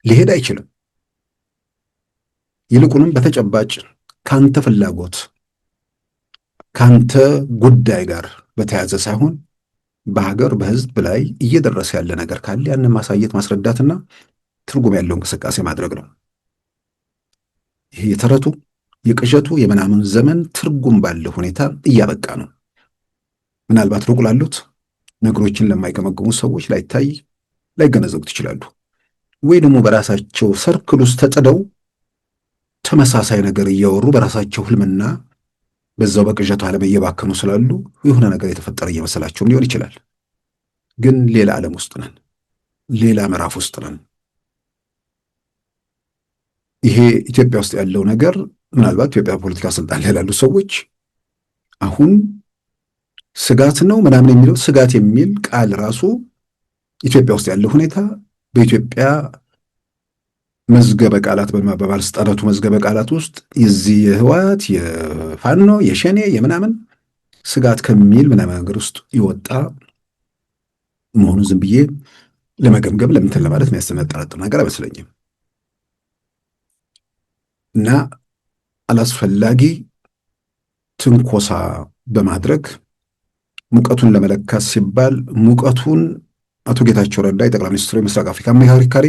ሊሄድ አይችልም። ይልቁንም በተጨባጭ ካንተ ፍላጎት ካንተ ጉዳይ ጋር በተያዘ ሳይሆን በሀገር በሕዝብ ላይ እየደረሰ ያለ ነገር ካለ ያንን ማሳየት ማስረዳትና ትርጉም ያለው እንቅስቃሴ ማድረግ ነው። ይሄ የተረቱ የቅዠቱ የምናምን ዘመን ትርጉም ባለው ሁኔታ እያበቃ ነው። ምናልባት ሩቅ ላሉት ነገሮችን ለማይገመግሙ ሰዎች ላይገነዘቡት ይችላሉ። ወይ ደግሞ በራሳቸው ሰርክል ውስጥ ተጥደው ተመሳሳይ ነገር እያወሩ በራሳቸው ህልምና በዛው በቅዠቱ ዓለም እየባከኑ ስላሉ የሆነ ነገር የተፈጠረ እየመሰላቸውም ሊሆን ይችላል። ግን ሌላ ዓለም ውስጥ ነን፣ ሌላ ምዕራፍ ውስጥ ነን። ይሄ ኢትዮጵያ ውስጥ ያለው ነገር ምናልባት ኢትዮጵያ ፖለቲካ ስልጣን ላይ ላሉ ሰዎች አሁን ስጋት ነው ምናምን የሚለው ስጋት የሚል ቃል ራሱ ኢትዮጵያ ውስጥ ያለው ሁኔታ በኢትዮጵያ መዝገበ ቃላት በባለስልጣናቱ መዝገበ ቃላት ውስጥ የዚህ የህወሓት የፋኖ የሸኔ የምናምን ስጋት ከሚል ምናምን ነገር ውስጥ ይወጣ መሆኑን ዝም ብዬ ለመገምገም ለምንትን ለማለት የሚያስጠነጥር ነገር አይመስለኝም። እና አላስፈላጊ ትንኮሳ በማድረግ ሙቀቱን ለመለካት ሲባል ሙቀቱን አቶ ጌታቸው ረዳ የጠቅላይ ሚኒስትሩ የምስራቅ አፍሪካ አማካሪ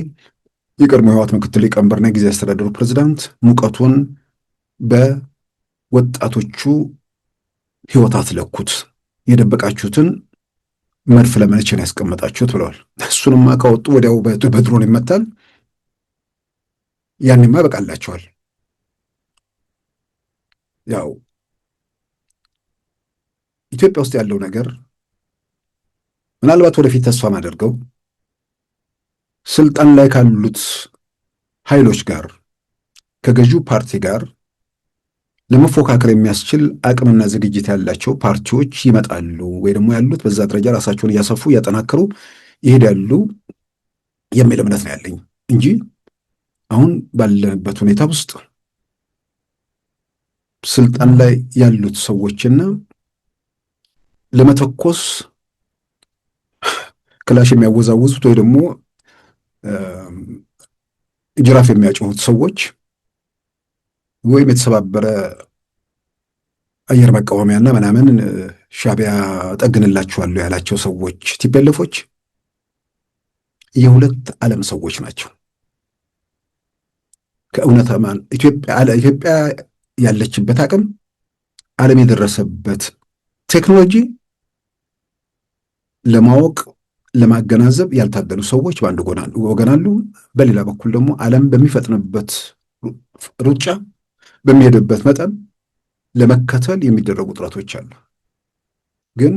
የቀድሞ የህወሓት ምክትል ሊቀመንበርና ጊዜያዊ አስተዳደሩ ፕሬዚዳንት ሙቀቱን በወጣቶቹ ህይወት አትለኩት፣ የደበቃችሁትን መድፍ ለመቼ ነው ያስቀመጣችሁት ብለዋል። እሱንማ ካወጡ ወዲያው በድሮን ይመታል። ያንማ በቃላቸዋል። ያው ኢትዮጵያ ውስጥ ያለው ነገር ምናልባት ወደፊት ተስፋ ማደርገው ስልጣን ላይ ካሉት ኃይሎች ጋር ከገዢው ፓርቲ ጋር ለመፎካከር የሚያስችል አቅምና ዝግጅት ያላቸው ፓርቲዎች ይመጣሉ ወይ ደግሞ ያሉት በዛ ደረጃ ራሳቸውን እያሰፉ እያጠናከሩ ይሄዳሉ የሚል እምነት ነው ያለኝ እንጂ አሁን ባለንበት ሁኔታ ውስጥ ስልጣን ላይ ያሉት ሰዎችና ለመተኮስ ክላሽ የሚያወዛውዙት ወይ ደግሞ ጅራፍ የሚያጮሁት ሰዎች ወይም የተሰባበረ አየር መቃወሚያና ምናምን ሻዕቢያ ጠግንላቸዋለሁ ያላቸው ሰዎች ቲፔልፎች የሁለት ዓለም ሰዎች ናቸው። ከእውነታ ኢትዮጵያ ያለችበት አቅም ዓለም የደረሰበት ቴክኖሎጂ ለማወቅ ለማገናዘብ ያልታደሉ ሰዎች በአንድ ወገን አሉ። በሌላ በኩል ደግሞ ዓለም በሚፈጥንበት ሩጫ በሚሄድበት መጠን ለመከተል የሚደረጉ ጥረቶች አሉ። ግን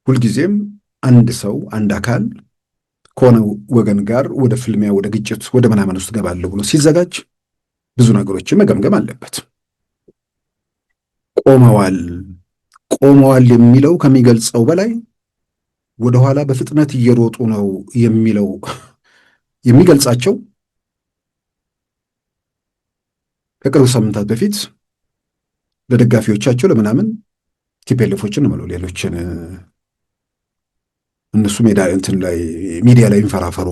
ሁልጊዜም አንድ ሰው አንድ አካል ከሆነ ወገን ጋር ወደ ፍልሚያ ወደ ግጭት ወደ ምናምን ውስጥ ገባለሁ ብሎ ሲዘጋጅ ብዙ ነገሮችን መገምገም አለበት። ቆመዋል የሚለው ከሚገልጸው በላይ ወደኋላ በፍጥነት እየሮጡ ነው የሚለው የሚገልጻቸው ከቅርብ ሳምንታት በፊት ለደጋፊዎቻቸው ለምናምን ቲፔልፎችን ነው ሌሎችን እነሱ እንትን ላይ ሚዲያ ላይ የሚፈራፈሩ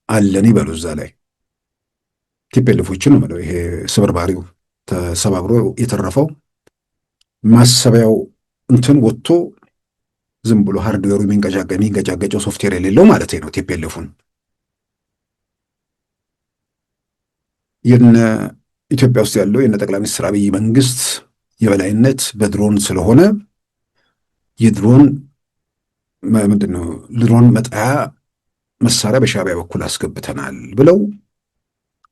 አለን ይበሉ። እዛ ላይ ቲፔልፎችን ነው የምለው። ይሄ ስብርባሪው ተሰባብሮ የተረፈው ማሰቢያው እንትን ወጥቶ ዝም ብሎ ሃርድዌሩ የሚንገጫገጨው ሶፍትዌር የሌለው ማለት ነው ቲፔልፉን። የነ ኢትዮጵያ ውስጥ ያለው የነ ጠቅላይ ሚኒስትር አብይ መንግስት የበላይነት በድሮን ስለሆነ የድሮን ምንድነው ድሮን መጣያ መሳሪያ በሻዕቢያ በኩል አስገብተናል ብለው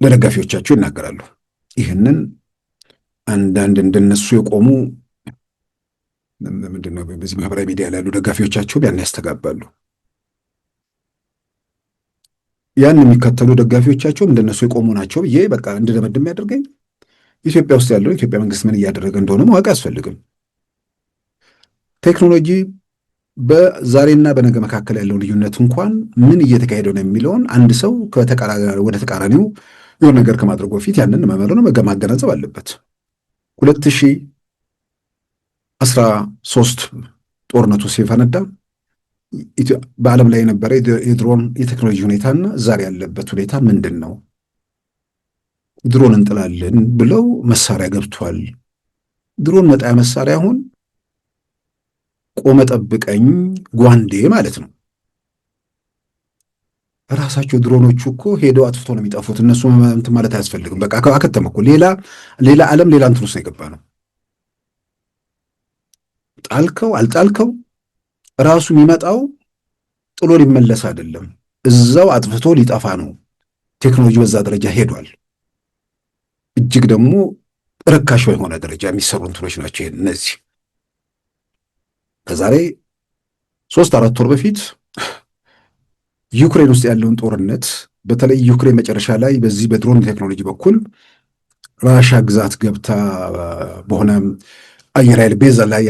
ለደጋፊዎቻቸው ይናገራሉ። ይህንን አንዳንድ እንደነሱ የቆሙ ምንድነው በዚህ ማህበራዊ ሚዲያ ላይ ያሉ ደጋፊዎቻቸው ያን ያስተጋባሉ። ያን የሚከተሉ ደጋፊዎቻቸው እንደነሱ የቆሙ ናቸው ብዬ በቃ እንድደመድም ያደርገኝ ኢትዮጵያ ውስጥ ያለው ኢትዮጵያ መንግስት ምን እያደረገ እንደሆነ ማወቅ አያስፈልግም። ቴክኖሎጂ በዛሬና በነገ መካከል ያለው ልዩነት እንኳን ምን እየተካሄደ ነው የሚለውን አንድ ሰው ወደ ተቃራኒው የሆነ ነገር ከማድረጉ በፊት ያንን መመርመር ማገናዘብ አለበት። 2013 ጦርነቱ ሲፈነዳ በዓለም ላይ የነበረ የድሮን የቴክኖሎጂ ሁኔታና ዛሬ ያለበት ሁኔታ ምንድን ነው? ድሮን እንጥላለን ብለው መሳሪያ ገብቷል። ድሮን መጣያ መሳሪያ አሁን ቆመ ጠብቀኝ ጓንዴ ማለት ነው። ራሳቸው ድሮኖቹ እኮ ሄደው አጥፍቶ ነው የሚጠፉት። እነሱ እንትን ማለት አያስፈልግም። በቃ አከተመ እኮ ሌላ ዓለም ሌላ እንትን ውስጥ ነው የገባ ነው። ጣልከው አልጣልከው ራሱ የሚመጣው ጥሎ ሊመለስ አይደለም፣ እዛው አጥፍቶ ሊጠፋ ነው። ቴክኖሎጂ በዛ ደረጃ ሄዷል። እጅግ ደግሞ ርካሽ የሆነ ደረጃ የሚሰሩ እንትኖች ናቸው እነዚህ። ከዛሬ 3-4 ወር በፊት ዩክሬን ውስጥ ያለውን ጦርነት በተለይ ዩክሬን መጨረሻ ላይ በዚህ በድሮን ቴክኖሎጂ በኩል ራሻ ግዛት ገብታ በሆነ አየር ኃይል ቤዛ ላይ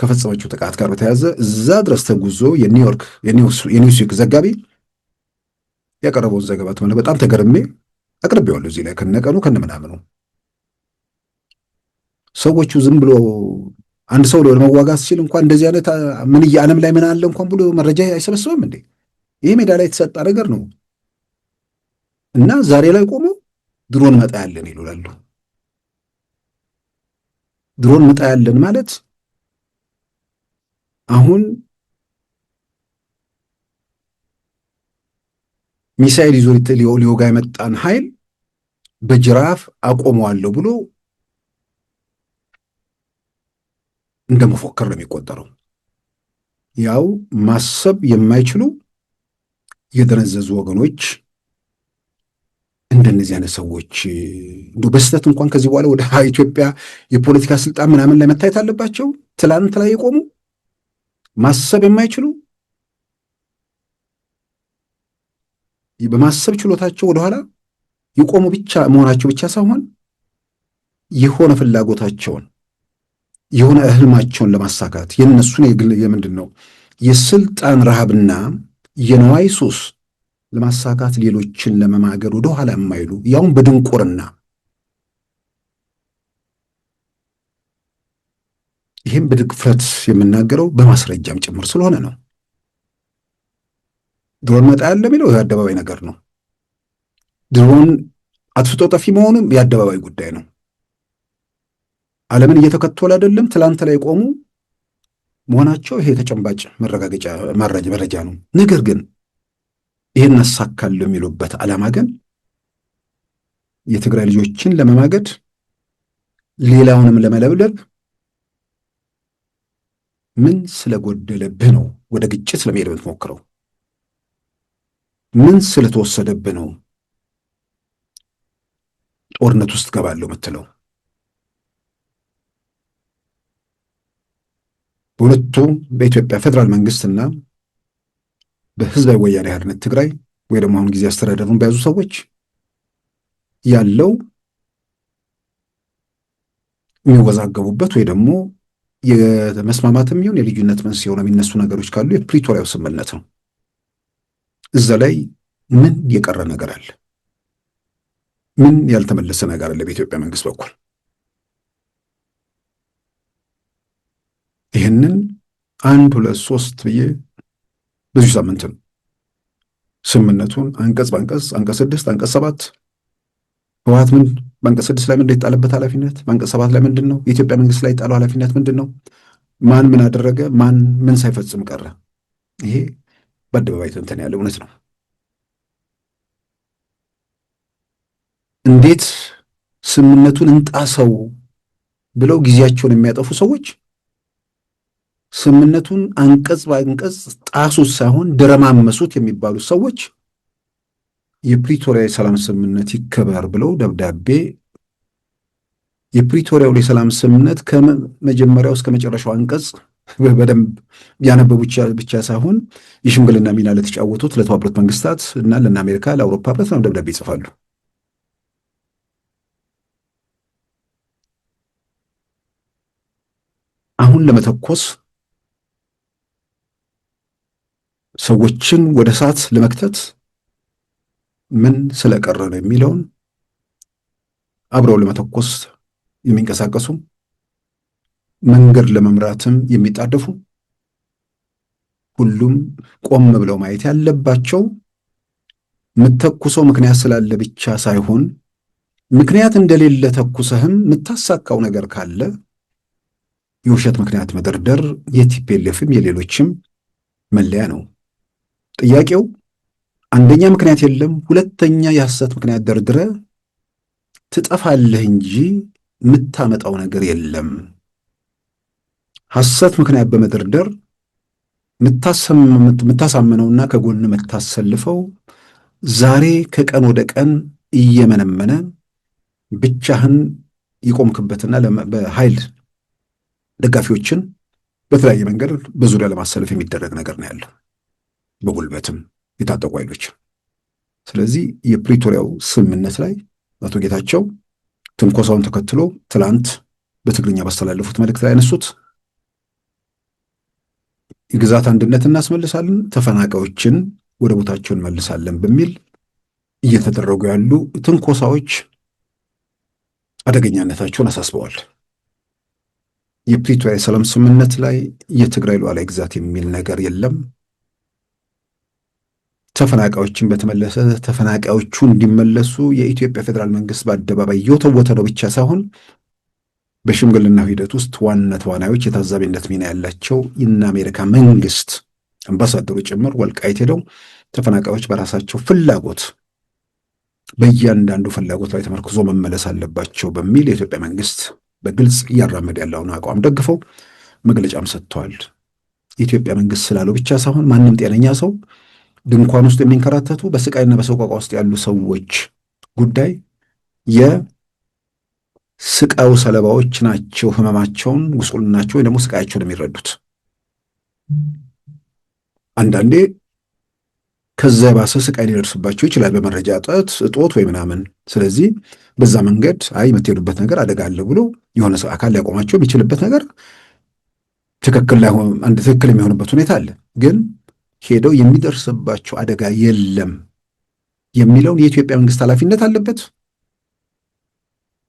ከፈጸመችው ጥቃት ጋር በተያያዘ እዛ ድረስ ተጉዞ የኒውስዊክ ዘጋቢ ያቀረበውን ዘገባ ተመለ በጣም ተገርሜ አቅርቤዋለሁ። እዚህ ላይ ከነቀኑ ከነምናምኑ ሰዎቹ ዝም ብሎ አንድ ሰው ለመዋጋት ሲል እንኳን እንደዚህ አይነት ምን ዓለም ላይ ምን አለ እንኳን ብሎ መረጃ አይሰበስብም እንዴ? ይሄ ሜዳ ላይ የተሰጣ ነገር ነው። እና ዛሬ ላይ ቆሞ ድሮን መጣ ያለን ይላሉ። ድሮን መጣ ያለን ማለት አሁን ሚሳኤል ይዞ ሊወጋ የመጣን ኃይል በጅራፍ አቆመዋለሁ ብሎ እንደመፎከር ነው የሚቆጠረው። ያው ማሰብ የማይችሉ የደነዘዙ ወገኖች እንደነዚህ አይነት ሰዎች እንደው በስተት እንኳን ከዚህ በኋላ ወደ ኢትዮጵያ የፖለቲካ ስልጣን ምናምን ላይ መታየት አለባቸው። ትላንት ላይ የቆሙ ማሰብ የማይችሉ በማሰብ ችሎታቸው ወደኋላ የቆሙ ብቻ መሆናቸው ብቻ ሳይሆን የሆነ ፍላጎታቸውን የሆነ ህልማቸውን ለማሳካት የነሱን የምንድን ነው የስልጣን ረሃብና የነዋይ ሱስ ለማሳካት ሌሎችን ለመማገድ ወደ ኋላ የማይሉ ያውን በድንቁርና ይህም በድፍረት የምናገረው በማስረጃም ጭምር ስለሆነ ነው። ድሮን መጣ ያለ የሚለው የአደባባይ ነገር ነው። ድሮን አጥፍቶ ጠፊ መሆኑም የአደባባይ ጉዳይ ነው። ዓለምን እየተከተሉ አይደለም፣ ትላንት ላይ ቆሙ መሆናቸው ይሄ ተጨባጭ መረጋገጫ መረጃ ነው። ነገር ግን ይህን አሳካለሁ የሚሉበት ዓላማ ግን የትግራይ ልጆችን ለመማገድ ሌላውንም ለመለብለብ ምን ስለጎደለብህ ነው ወደ ግጭት ለመሄድ የምትሞክረው? ምን ስለተወሰደብህ ነው ጦርነት ውስጥ ገባለሁ የምትለው? በሁለቱ በኢትዮጵያ ፌዴራል መንግስትና በህዝባዊ ወያኔ ሓርነት ትግራይ ወይ ደግሞ አሁን ጊዜ አስተዳደሩን በያዙ ሰዎች ያለው የሚወዛገቡበት ወይ ደግሞ የመስማማትም ይሁን የልዩነት መንስኤ የሆነ የሚነሱ ነገሮች ካሉ የፕሪቶሪያው ስምምነት ነው። እዛ ላይ ምን የቀረ ነገር አለ? ምን ያልተመለሰ ነገር አለ በኢትዮጵያ መንግስት በኩል? ይህንን 1 2 3 ብዬ በዚሁ ሳምንት ነው ስምምነቱን አንቀጽ በአንቀጽ አንቀጽ 6 አንቀጽ 7 ህወሓት ምን በአንቀጽ 6 ላይ ምንድን የጣለበት ኃላፊነት፣ በአንቀጽ 7 ላይ ምንድን ነው የኢትዮጵያ መንግስት ላይ የጣለው ኃላፊነት ምንድን ነው፣ ማን ምን አደረገ፣ ማን ምን ሳይፈጽም ቀረ። ይሄ በአደባባይ እንትን ያለ እውነት ነው። እንዴት ስምምነቱን እንጣሰው ብለው ጊዜያቸውን የሚያጠፉ ሰዎች ስምምነቱን አንቀጽ በአንቀጽ ጣሱት ሳይሆን ደረማመሱት የሚባሉ ሰዎች የፕሪቶሪያ የሰላም ስምምነት ይከበር ብለው ደብዳቤ የፕሪቶሪያው የሰላም ስምምነት ከመጀመሪያው እስከ መጨረሻው አንቀጽ በደንብ ያነበቡ ብቻ ሳይሆን የሽምግልና ሚና ለተጫወቱት ለተባበሩት መንግስታት እና ለእነ አሜሪካ ለአውሮፓ ህብረት ደብዳቤ ይጽፋሉ። አሁን ለመተኮስ ሰዎችን ወደ እሳት ለመክተት ምን ስለቀረ ነው የሚለውን አብረው ለመተኮስ የሚንቀሳቀሱ መንገድ ለመምራትም የሚጣደፉ ሁሉም ቆም ብለው ማየት ያለባቸው የምተኩሰው ምክንያት ስላለ ብቻ ሳይሆን ምክንያት እንደሌለ ተኩሰህም የምታሳካው ነገር ካለ የውሸት ምክንያት መደርደር የቲፒኤልኤፍም የሌሎችም መለያ ነው። ጥያቄው አንደኛ ምክንያት የለም፣ ሁለተኛ የሐሰት ምክንያት ደርድረ ትጠፋለህ እንጂ የምታመጣው ነገር የለም። ሐሰት ምክንያት በመደርደር የምታሳምነውና ከጎን የምታሰልፈው ዛሬ ከቀን ወደ ቀን እየመነመነ ብቻህን የቆምክበትና በኃይል ደጋፊዎችን በተለያየ መንገድ በዙሪያ ለማሰለፍ የሚደረግ ነገር ነው ያለው፣ በጉልበትም የታጠቁ ኃይሎች። ስለዚህ የፕሪቶሪያው ስምምነት ላይ አቶ ጌታቸው ትንኮሳውን ተከትሎ ትላንት በትግርኛ ባስተላለፉት መልእክት ላይ ያነሱት የግዛት አንድነት እናስመልሳለን፣ ተፈናቃዮችን ወደ ቦታቸው እንመልሳለን በሚል እየተደረጉ ያሉ ትንኮሳዎች አደገኛነታቸውን አሳስበዋል። የፕሪቶሪያ የሰላም ስምምነት ላይ የትግራይ ሉዓላዊ ግዛት የሚል ነገር የለም። ተፈናቃዮችን በተመለሰ ተፈናቃዮቹ እንዲመለሱ የኢትዮጵያ ፌዴራል መንግስት በአደባባይ እየወተወተ ነው ብቻ ሳይሆን በሽምግልናው ሂደት ውስጥ ዋና ተዋናዮች የታዛቢነት ሚና ያላቸው የእነ አሜሪካ መንግስት አምባሳደሩ ጭምር ወልቃይት ሄደው ተፈናቃዮች በራሳቸው ፍላጎት በእያንዳንዱ ፍላጎት ላይ ተመርክዞ መመለስ አለባቸው በሚል የኢትዮጵያ መንግስት በግልጽ እያራመደ ያለውን አቋም ደግፈው መግለጫም ሰጥተዋል። የኢትዮጵያ መንግስት ስላለው ብቻ ሳይሆን ማንም ጤነኛ ሰው ድንኳን ውስጥ የሚንከራተቱ በስቃይና በሰቆቃ ውስጥ ያሉ ሰዎች ጉዳይ የስቃዩ ሰለባዎች ናቸው። ህመማቸውን፣ ጉስቁልናቸው ወይ ደግሞ ስቃያቸውን የሚረዱት አንዳንዴ ከዛ የባሰ ስቃይ ሊደርስባቸው ይችላል፣ በመረጃ እጦት ወይ ምናምን። ስለዚህ በዛ መንገድ የምትሄዱበት ነገር አደጋ አለ ብሎ የሆነ ሰው አካል ሊያቆማቸው የሚችልበት ነገር ትክክል የሚሆንበት ሁኔታ አለ። ግን ሄደው የሚደርስባቸው አደጋ የለም የሚለውን የኢትዮጵያ መንግስት ኃላፊነት አለበት።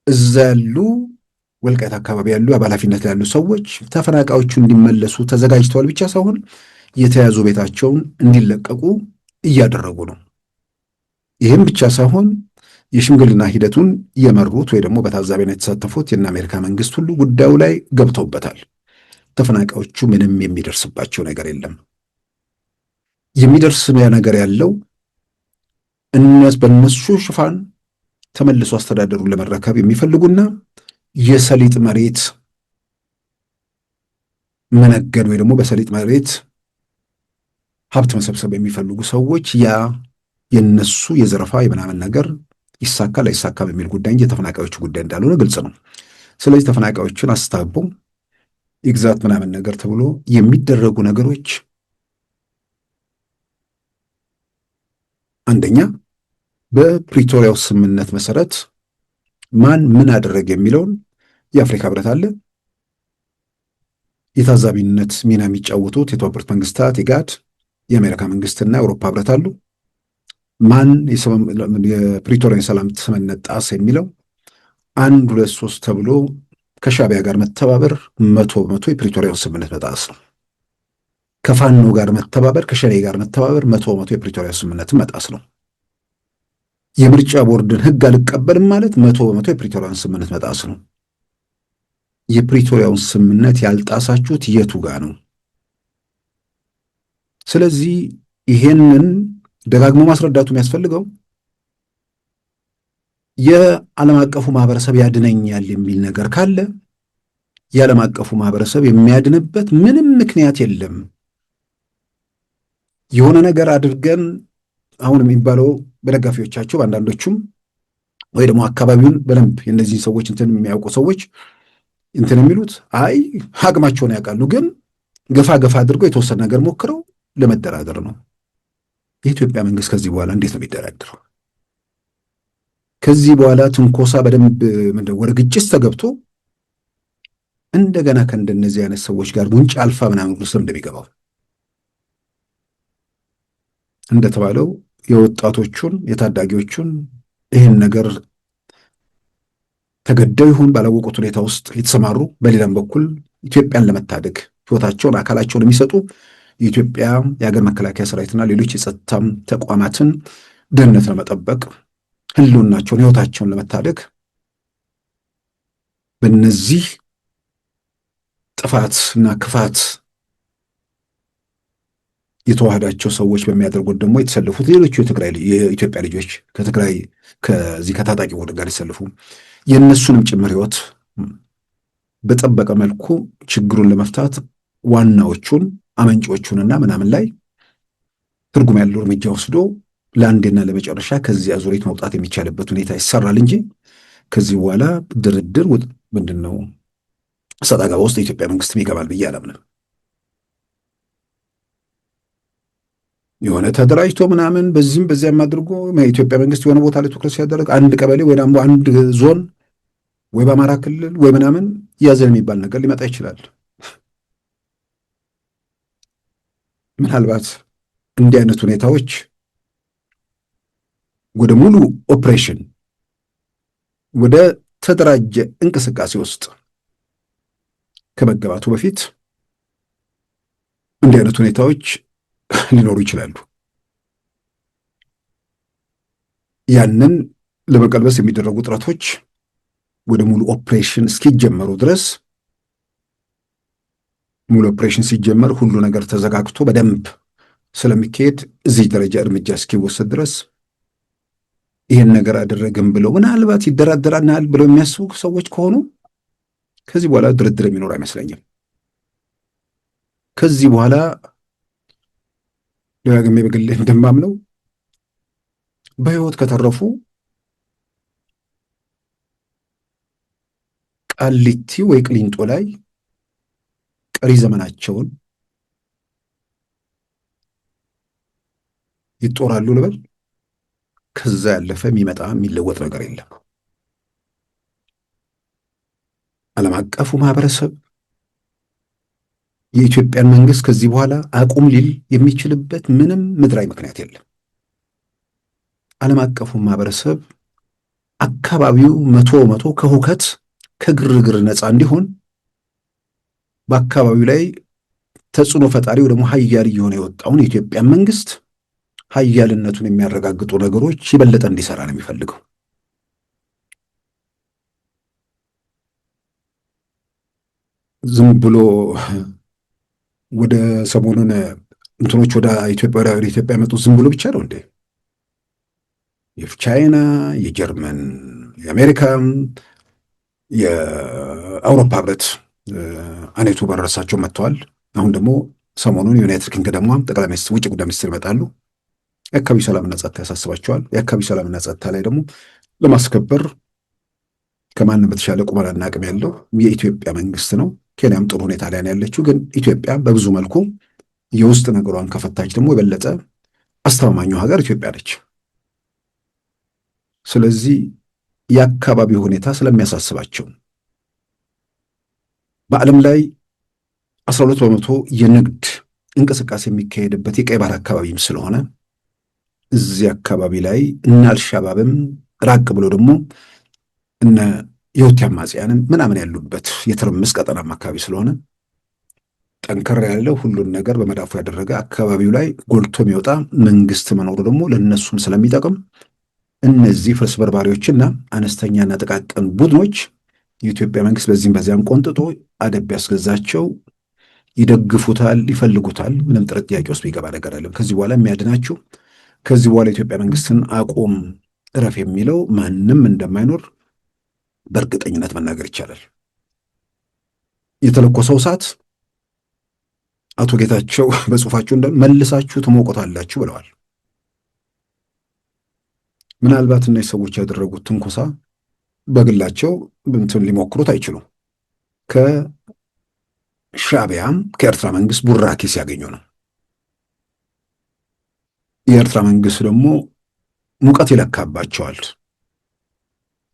እዛ ያሉ ወልቃይት አካባቢ ያሉ በኃላፊነት ላይ ያሉ ሰዎች ተፈናቃዮቹ እንዲመለሱ ተዘጋጅተዋል ብቻ ሳይሆን የተያዙ ቤታቸውን እንዲለቀቁ እያደረጉ ነው። ይህም ብቻ ሳይሆን የሽምግልና ሂደቱን የመሩት ወይ ደግሞ በታዛቢነት የተሳተፉት የእነ አሜሪካ መንግስት ሁሉ ጉዳዩ ላይ ገብተውበታል። ተፈናቃዮቹ ምንም የሚደርስባቸው ነገር የለም። የሚደርስ ነገር ያለው በእነሱ ሽፋን ተመልሶ አስተዳደሩን ለመረከብ የሚፈልጉና የሰሊጥ መሬት መነገድ ወይ ደግሞ በሰሊጥ መሬት ሀብት መሰብሰብ የሚፈልጉ ሰዎች ያ የነሱ የዘረፋ የምናምን ነገር ይሳካል አይሳካም የሚል ጉዳይ እንጂ የተፈናቃዮቹ ጉዳይ እንዳልሆነ ግልጽ ነው። ስለዚህ ተፈናቃዮችን አስታቦ የግዛት ምናምን ነገር ተብሎ የሚደረጉ ነገሮች አንደኛ በፕሪቶሪያው ስምምነት መሰረት ማን ምን አደረገ የሚለውን የአፍሪካ ህብረት አለ። የታዛቢነት ሚና የሚጫወቱት የተባበሩት መንግስታት፣ ኢጋድ፣ የአሜሪካ መንግስትና የአውሮፓ ህብረት አሉ። ማን የፕሪቶሪያ የሰላም ስምምነት ጣሰ የሚለው 1 2 3 ተብሎ ከሻዕቢያ ጋር መተባበር 100% የፕሪቶሪያው ስምምነት መጣስ ነው። ከፋኖ ጋር መተባበር፣ ከሸኔ ጋር መተባበር 100% የፕሪቶሪያ ስምምነትን መጣስ ነው። የምርጫ ቦርድን ህግ አልቀበልም ማለት 100% የፕሪቶሪያን ስምምነት መጣስ ነው። የፕሪቶሪያውን ስምምነት ያልጣሳችሁት የቱ ጋር ነው? ስለዚህ ይሄንን ደጋግሞ ማስረዳቱ የሚያስፈልገው የዓለም አቀፉ ማህበረሰብ ያድነኛል የሚል ነገር ካለ የዓለም አቀፉ ማህበረሰብ የሚያድንበት ምንም ምክንያት የለም። የሆነ ነገር አድርገን አሁን የሚባለው በደጋፊዎቻቸው በአንዳንዶቹም ወይ ደግሞ አካባቢውን በደንብ የእነዚህን ሰዎች እንትን የሚያውቁ ሰዎች እንትን የሚሉት አይ አቅማቸውን ያውቃሉ፣ ግን ገፋ አድርገው የተወሰነ ነገር ሞክረው ለመደራደር ነው። የኢትዮጵያ መንግስት ከዚህ በኋላ እንዴት ነው የሚደራደረው? ከዚህ በኋላ ትንኮሳ በደንብ ወደ ግጭት ተገብቶ እንደገና ከእንደነዚህ አይነት ሰዎች ጋር ጉንጭ አልፋ ምናምን ውስጥ እንደሚገባው እንደተባለው የወጣቶቹን የታዳጊዎቹን ይህን ነገር ተገደው ይሁን ባላወቁት ሁኔታ ውስጥ የተሰማሩ በሌላም በኩል ኢትዮጵያን ለመታደግ ህይወታቸውን አካላቸውን የሚሰጡ የኢትዮጵያ የሀገር መከላከያ ሰራዊትና ሌሎች የጸጥታም ተቋማትን ደህንነት ለመጠበቅ ህልውናቸውን ህይወታቸውን ለመታደግ በእነዚህ ጥፋትና ክፋት የተዋሃዳቸው ሰዎች በሚያደርጉት ደግሞ የተሰለፉት ሌሎቹ የኢትዮጵያ ልጆች ከትግራይ ከዚህ ከታጣቂ ቡድን ጋር የተሰለፉ የእነሱንም ጭምር ህይወት በጠበቀ መልኩ ችግሩን ለመፍታት ዋናዎቹን አመንጮቹንና ምናምን ላይ ትርጉም ያለው እርምጃ ወስዶ ለአንዴና ለመጨረሻ ከዚህ አዙሪት መውጣት የሚቻልበት ሁኔታ ይሰራል እንጂ ከዚህ በኋላ ድርድር ምንድን ነው እሰጥ አገባ ውስጥ የኢትዮጵያ መንግስትም ይገባል ብዬ አላምንም። የሆነ ተደራጅቶ ምናምን በዚህም በዚያም አድርጎ የኢትዮጵያ መንግስት የሆነ ቦታ ላይ ትኩረት ሲያደርግ አንድ ቀበሌ ወይ ደግሞ አንድ ዞን ወይ በአማራ ክልል ወይ ምናምን ያዘን የሚባል ነገር ሊመጣ ይችላል። ምናልባት እንዲህ አይነት ሁኔታዎች ወደ ሙሉ ኦፕሬሽን ወደ ተደራጀ እንቅስቃሴ ውስጥ ከመገባቱ በፊት እንዲህ አይነት ሁኔታዎች ሊኖሩ ይችላሉ። ያንን ለመቀልበስ የሚደረጉ ጥረቶች ወደ ሙሉ ኦፕሬሽን እስኪጀመሩ ድረስ ሙሉ ኦፕሬሽን ሲጀመር ሁሉ ነገር ተዘጋግቶ በደንብ ስለሚካሄድ እዚህ ደረጃ እርምጃ እስኪወሰድ ድረስ ይህን ነገር አደረግን ብለው ምናልባት ይደራደራናል ብለው የሚያስቡ ሰዎች ከሆኑ ከዚህ በኋላ ድርድር የሚኖር አይመስለኝም። ከዚህ በኋላ ደጋግሜ በግሌ እንደማምነው በህይወት ከተረፉ ቃሊቲ ወይ ቅሊንጦ ላይ ቀሪ ዘመናቸውን ይጦራሉ ልበል። ከዛ ያለፈ የሚመጣ የሚለወጥ ነገር የለም። ዓለም አቀፉ ማህበረሰብ የኢትዮጵያን መንግስት ከዚህ በኋላ አቁም ሊል የሚችልበት ምንም ምድራዊ ምክንያት የለም። ዓለም አቀፉ ማህበረሰብ አካባቢው 100% ከሁከት ከግርግር ነፃ እንዲሆን በአካባቢው ላይ ተጽዕኖ ፈጣሪው ደግሞ ሀያል እየሆነ የወጣውን የኢትዮጵያን መንግስት ሀያልነቱን የሚያረጋግጡ ነገሮች የበለጠ እንዲሰራ ነው የሚፈልገው። ዝም ብሎ ወደ ሰሞኑን እንትኖች ወደ ኢትዮጵያ የመጡት ዝም ብሎ ብቻ ነው እንዴ? የቻይና፣ የጀርመን፣ የአሜሪካ፣ የአውሮፓ ህብረት አኔቱ በረሳቸው መጥተዋል። አሁን ደግሞ ሰሞኑን ዩናይትድ ኪንግደም ጠቅላይ ሚኒስትር ውጭ ጉዳይ ሚኒስትር ይመጣሉ። የአካባቢ ሰላምና ጸጥታ ያሳስባቸዋል። የአካባቢ ሰላምና ጸጥታ ላይ ደግሞ ለማስከበር ከማንም በተሻለ ቁመናና አቅም ያለው የኢትዮጵያ መንግስት ነው። ኬንያም ጥሩ ሁኔታ ላይ ነው ያለችው። ግን ኢትዮጵያ በብዙ መልኩ የውስጥ ነገሯን ከፈታች ደግሞ የበለጠ አስተማማኙ ሀገር ኢትዮጵያ ነች። ስለዚህ የአካባቢው ሁኔታ ስለሚያሳስባቸው በዓለም ላይ 12% የንግድ እንቅስቃሴ የሚካሄድበት የቀይ ባህር አካባቢም ስለሆነ እዚህ አካባቢ ላይ እነ አልሻባብም ራቅ ብሎ ደግሞ እነ የሁቲ አማጽያንም ምናምን ያሉበት የትርምስ ቀጠናማ አካባቢ ስለሆነ ጠንከር ያለ ሁሉን ነገር በመዳፉ ያደረገ አካባቢው ላይ ጎልቶ የሚወጣ መንግስት መኖሩ ደግሞ ለእነሱም ስለሚጠቅም እነዚህ ፍርስ በርባሪዎችና አነስተኛና ጥቃቅን ቡድኖች የኢትዮጵያ መንግስት በዚህም በዚያም ቆንጥጦ አደብ ያስገዛቸው ይደግፉታል፣ ይፈልጉታል። ምንም ጥያቄ ውስጥ ቢገባ ነገር አለም። ከዚህ በኋላ የሚያድናችሁ ከዚህ በኋላ የኢትዮጵያ መንግስትን አቁም እረፍ የሚለው ማንም እንደማይኖር በእርግጠኝነት መናገር ይቻላል። የተለኮሰው እሳት አቶ ጌታቸው በጽሁፋቸው መልሳችሁ ትሞቆታላችሁ ብለዋል። ምናልባት እነዚህ ሰዎች ያደረጉት ትንኮሳ በግላቸው እንትን ሊሞክሩት አይችሉም። ከሻዕቢያም ከኤርትራ መንግስት ቡራኬ ሲያገኙ ነው። የኤርትራ መንግስት ደግሞ ሙቀት ይለካባቸዋል።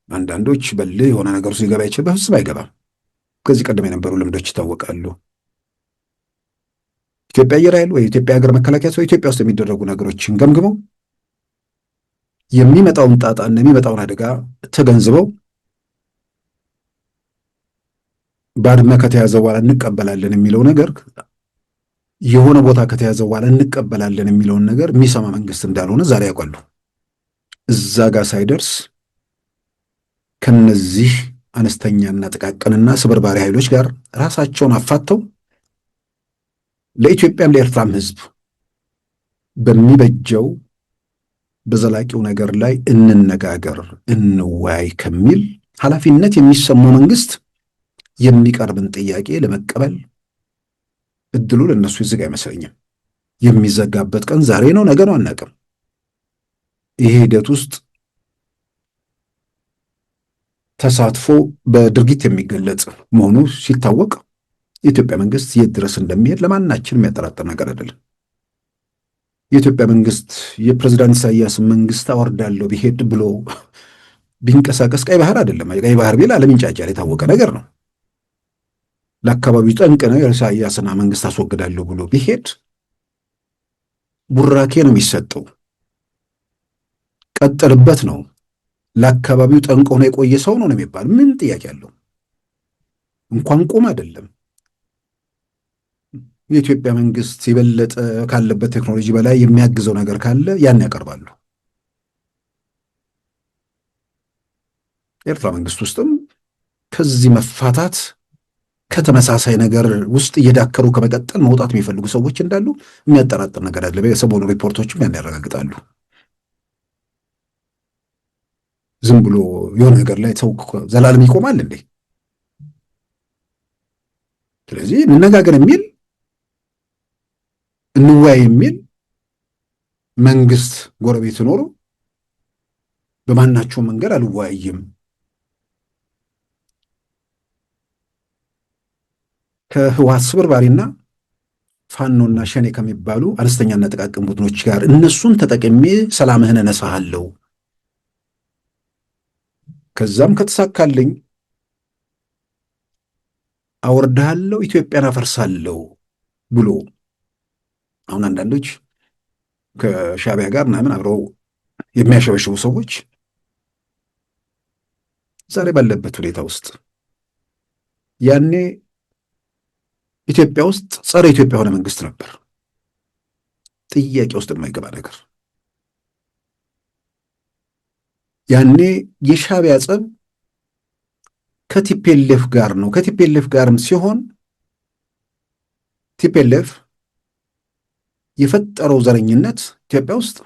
አንዳንዶች በልህ የሆነ ነገር ውስጥ ሊገባ ይችል፣ በፍጹም አይገባም። ከዚህ ቀደም የነበሩ ልምዶች ይታወቃሉ። ኢትዮጵያ አየር ኃይል ወይ ኢትዮጵያ ሀገር መከላከያ ሰው ኢትዮጵያ ውስጥ የሚደረጉ ነገሮችን ገምግመው የሚመጣውን ጣጣና የሚመጣውን አደጋ ተገንዝበው ባድመ ከተያዘ በኋላ እንቀበላለን የሚለው ነገር የሆነ ቦታ ከተያዘ በኋላ እንቀበላለን የሚለውን ነገር የሚሰማ መንግስት እንዳልሆነ ዛሬ ያውቃሉ። እዛ ጋር ሳይደርስ ከነዚህ አነስተኛና ጥቃቅንና ስብርባሪ ኃይሎች ጋር ራሳቸውን አፋተው ለኢትዮጵያም ለኤርትራም ህዝብ በሚበጀው በዘላቂው ነገር ላይ እንነጋገር፣ እንወያይ ከሚል ኃላፊነት የሚሰማው መንግስት የሚቀርብን ጥያቄ ለመቀበል እድሉ ለእነሱ ይዘጋ አይመስለኝም። የሚዘጋበት ቀን ዛሬ ነው፣ ነገ ነው፣ አናውቅም። ይሄ ሂደት ውስጥ ተሳትፎ በድርጊት የሚገለጽ መሆኑ ሲታወቅ የኢትዮጵያ መንግስት የት ድረስ እንደሚሄድ ለማናችን የሚያጠራጥር ነገር አይደለም። የኢትዮጵያ መንግስት የፕሬዝዳንት ኢሳያስ መንግስት አወርዳለሁ ቢሄድ ብሎ ቢንቀሳቀስ ቀይ ባህር አይደለም። ቀይ ባህር ቢል ዓለም ይንጫጫል፣ የታወቀ ነገር ነው። ለአካባቢው ጠንቅ ነው። የኢሳያስና መንግስት አስወግዳለሁ ብሎ ቢሄድ ቡራኬ ነው የሚሰጠው። ቀጥልበት ነው። ለአካባቢው ጠንቅ ሆኖ የቆየ ሰው ነው የሚባል ምን ጥያቄ አለው? እንኳን ቁም አይደለም። የኢትዮጵያ መንግስት የበለጠ ካለበት ቴክኖሎጂ በላይ የሚያግዘው ነገር ካለ ያን ያቀርባሉ። ኤርትራ መንግስት ውስጥም ከዚህ መፋታት ከተመሳሳይ ነገር ውስጥ እየዳከሩ ከመቀጠል መውጣት የሚፈልጉ ሰዎች እንዳሉ የሚያጠራጥር ነገር አለ። የሰሞኑ ሪፖርቶችም ያን ያረጋግጣሉ። ዝም ብሎ የሆነ ነገር ላይ ሰው ዘላለም ይቆማል እንዴ? ስለዚህ እንነጋገር የሚል እንወያይ የሚል መንግስት ጎረቤት ኖሮ በማናቸው መንገድ አልወያይም ከህወሓት ስብርባሪና ፋኖና ሸኔ ከሚባሉ አነስተኛና ጥቃቅን ቡድኖች ጋር እነሱን ተጠቅሜ ሰላምህን እነሳሃለሁ፣ ከዛም ከተሳካልኝ አወርድሃለሁ፣ ኢትዮጵያን አፈርሳለሁ ብሎ አሁን አንዳንዶች ከሻዕቢያ ጋር ምናምን አብረው የሚያሸበሽቡ ሰዎች ዛሬ ባለበት ሁኔታ ውስጥ ያኔ ኢትዮጵያ ውስጥ ጸረ ኢትዮጵያ የሆነ መንግስት ነበር። ጥያቄ ውስጥ የማይገባ ነገር። ያኔ የሻዕቢያ ጸብ ከቲፒኤልኤፍ ጋር ነው። ከቲፒኤልኤፍ ጋርም ሲሆን ቲፒኤልኤፍ የፈጠረው ዘረኝነት ኢትዮጵያ ውስጥ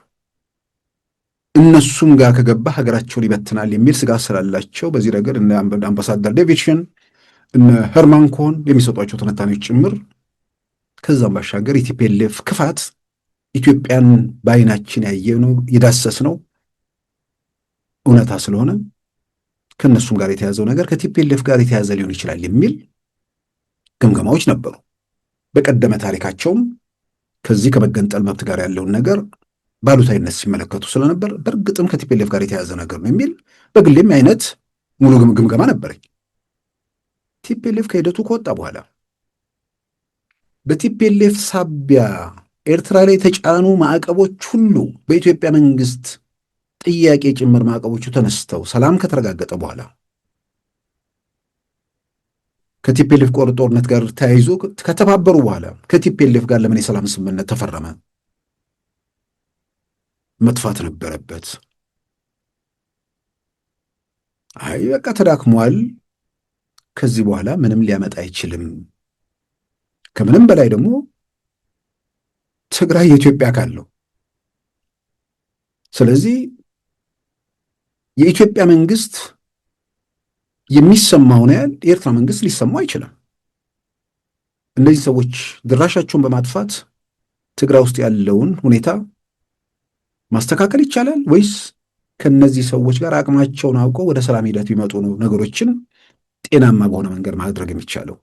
እነሱም ጋር ከገባ ሀገራቸውን ይበትናል የሚል ስጋት ስላላቸው በዚህ ረገድ እነ አምባሳደር ዴቪድ ሺን እነ ሄርማን ኮን የሚሰጧቸው ትንታኔዎች ጭምር ከዛም ባሻገር የቲፒኤልኤፍ ክፋት ኢትዮጵያን በዓይናችን ያየነው የዳሰስነው እውነታ ስለሆነ ከእነሱም ጋር የተያዘው ነገር ከቲፒኤልኤፍ ጋር የተያዘ ሊሆን ይችላል የሚል ግምገማዎች ነበሩ። በቀደመ ታሪካቸውም ከዚህ ከመገንጠል መብት ጋር ያለውን ነገር ባሉታዊነት ሲመለከቱ ስለነበር በእርግጥም ከቲፒኤልኤፍ ጋር የተያዘ ነገር ነው የሚል በግሌም አይነት ሙሉ ግምገማ ነበረኝ። ቲፒኤልኤፍ ከሂደቱ ከወጣ በኋላ በቲፒኤልኤፍ ሳቢያ ኤርትራ ላይ የተጫኑ ማዕቀቦች ሁሉ በኢትዮጵያ መንግስት ጥያቄ ጭምር ማዕቀቦቹ ተነስተው ሰላም ከተረጋገጠ በኋላ ከቲፒኤልኤፍ ጦርነት ጋር ተያይዞ ከተባበሩ በኋላ ከቲፒኤልኤፍ ጋር ለምን የሰላም ስምምነት ተፈረመ? መጥፋት ነበረበት። አይ በቃ ተዳክሟል፣ ከዚህ በኋላ ምንም ሊያመጣ አይችልም። ከምንም በላይ ደግሞ ትግራይ የኢትዮጵያ አካል ነው። ስለዚህ የኢትዮጵያ መንግስት የሚሰማውን ያህል የኤርትራ መንግስት ሊሰማው አይችልም። እነዚህ ሰዎች ድራሻቸውን በማጥፋት ትግራይ ውስጥ ያለውን ሁኔታ ማስተካከል ይቻላል ወይስ ከነዚህ ሰዎች ጋር አቅማቸውን አውቀው ወደ ሰላም ሂደት ቢመጡ ነው ነገሮችን ጤናማ በሆነ መንገድ ማድረግ የሚቻለው?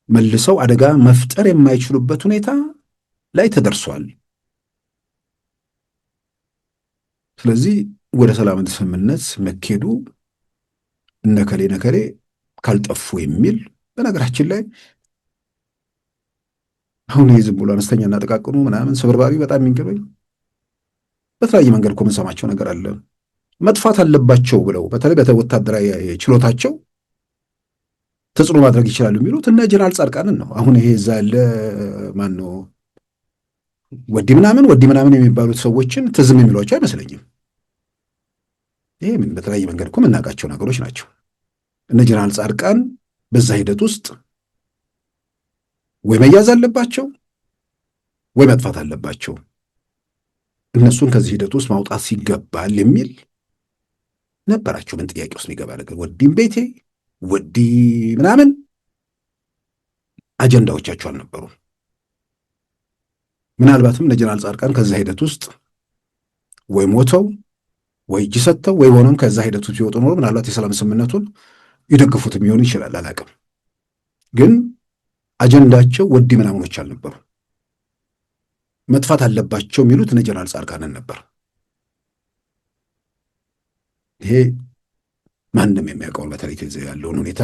መልሰው አደጋ መፍጠር የማይችሉበት ሁኔታ ላይ ተደርሷል። ስለዚህ ወደ ሰላም ስምምነት መኬዱ ነከሌ ካልጠፉ የሚል በነገራችን ላይ አሁን ዝም ብሎ አነስተኛና ጥቃቅኑ ምናምን ስብርባሪ በጣም የሚንገበኝ በተለያየ መንገድ እኮ የምንሰማቸው ነገር አለ። መጥፋት አለባቸው ብለው በተለይ በወታደራዊ ችሎታቸው ተጽዕኖ ማድረግ ይችላሉ የሚሉት እነ ጀነራል ጻድቃንን ነው። አሁን ይሄ እዛ ያለ ማን ነው ወዲ ምናምን የሚባሉት ሰዎችን ትዝም የሚሏቸው አይመስለኝም። ይሄ ምን በተለያየ መንገድ እኮ የምናውቃቸው ነገሮች ናቸው። እነ ጀነራል ጻድቃን በዛ ሂደት ውስጥ ወይ መያዝ አለባቸው ወይ መጥፋት አለባቸው። እነሱን ከዚህ ሂደት ውስጥ ማውጣት ሲገባል የሚል ነበራቸው። ምን ጥያቄ ውስጥ የሚገባ ነገር ወዲም ቤቴ ወዲ ምናምን አጀንዳዎቻቸው አልነበሩም። ምናልባትም እነ ጀነራል ጻድቃን ከዛ ሂደት ውስጥ ወይ ሞተው ወይ እጅ ሰጥተው ወይ ሆኖም ከዛ ሂደቱ ሲወጡ ኖሮ ምናልባት የሰላም ስምምነቱን ይደግፉትም ሊሆን ይችላል፣ አላውቅም። ግን አጀንዳቸው ወዲ ምናምኖች አልነበሩ። መጥፋት አለባቸው የሚሉት እነ ጀነራል ጻድቃንን ነበር። ይሄ ማንም የሚያውቀውን በተለይ ያለውን ሁኔታ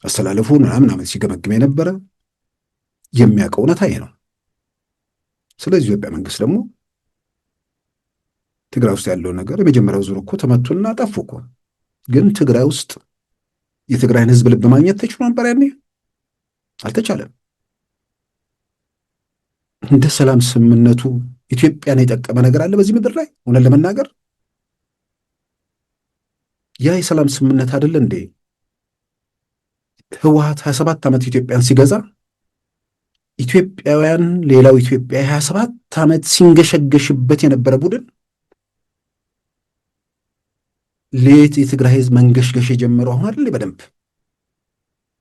አስተላለፉን ምናምን ሲገመግም የነበረ የሚያውቀው እውነታ ይሄ ነው። ስለዚህ ኢትዮጵያ መንግስት ደግሞ ትግራይ ውስጥ ያለው ነገር የመጀመሪያው ዙር እኮ ተመቱና ጠፉ እኮ። ግን ትግራይ ውስጥ የትግራይን ህዝብ ልብ ማግኘት ተችሎ ነበር? ያኔ አልተቻለም። እንደ ሰላም ስምምነቱ ኢትዮጵያን የጠቀመ ነገር አለ በዚህ ምድር ላይ? እውነት ለመናገር ያ የሰላም ስምምነት አይደለ እንዴ? ህወሓት 27 ዓመት ኢትዮጵያን ሲገዛ ኢትዮጵያውያን ሌላው ኢትዮጵያ 27 ዓመት ሲንገሸገሽበት የነበረ ቡድን ሌት የትግራይ ህዝብ መንገሽገሽ የጀመረው አሁን አይደል?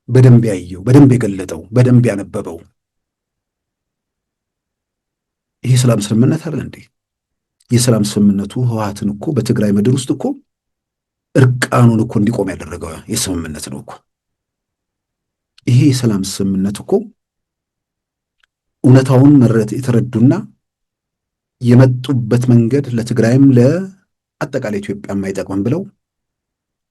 በደንብ ያየው፣ በደንብ የገለጠው፣ በደንብ ያነበበው ይሄ ሰላም ስምምነት አይደል እንዴ? የሰላም ስምምነቱ ህወሓትን እኮ በትግራይ ምድር ውስጥ እኮ እርቃኑን እኮ እንዲቆም ያደረገው የስምምነት ነው እኮ። ይሄ የሰላም ስምምነት እኮ እውነታውን የተረዱና የመጡበት መንገድ ለትግራይም ለአጠቃላይ ኢትዮጵያም አይጠቅምም ብለው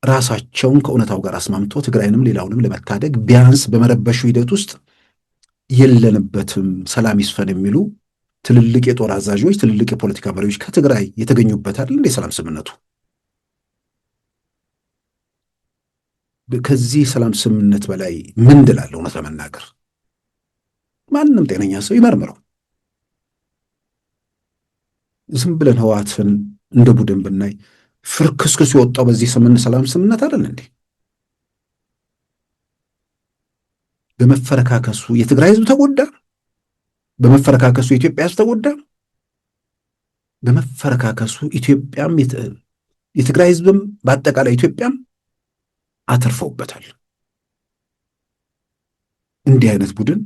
ራሳቸውን ከእውነታው ጋር አስማምቶ ትግራይንም ሌላውንም ለመታደግ ቢያንስ በመረበሹ ሂደት ውስጥ የለንበትም ሰላም ይስፈን የሚሉ ትልልቅ የጦር አዛዦች፣ ትልልቅ የፖለቲካ መሪዎች ከትግራይ የተገኙበት አይደል እንደ ሰላም ስምምነቱ። ከዚህ ሰላም ስምምነት በላይ ምን እላለሁ? እውነት ለመናገር ማንም ጤነኛ ሰው ይመርምረው። ዝም ብለን ህወሓትን እንደ ቡድን ብናይ ፍርክስክስ የወጣው በዚህ ሰላም ስምምነት አይደል እንዴ? በመፈረካከሱ የትግራይ ህዝብ ተጎዳ። በመፈረካከሱ የኢትዮጵያ ህዝብ ተጎዳ። በመፈረካከሱ ኢትዮጵያም የትግራይ ህዝብም በአጠቃላይ ኢትዮጵያም አተርፈውበታል። እንዲህ አይነት ቡድን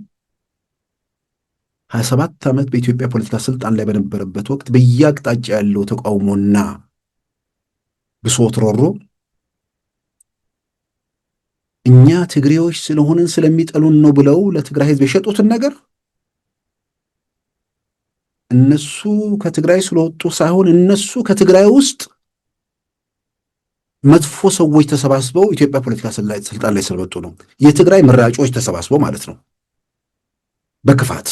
27 ዓመት በኢትዮጵያ ፖለቲካ ስልጣን ላይ በነበረበት ወቅት በየአቅጣጫ ያለው ተቃውሞና ብሶት ሮሮ እኛ ትግሬዎች ስለሆንን ስለሚጠሉን ነው ብለው ለትግራይ ህዝብ የሸጡትን ነገር እነሱ ከትግራይ ስለወጡ ሳይሆን እነሱ ከትግራይ ውስጥ መጥፎ ሰዎች ተሰባስበው ኢትዮጵያ ፖለቲካ ስልጣን ላይ ስለመጡ ነው። የትግራይ መራጮች ተሰባስበው ማለት ነው በክፋት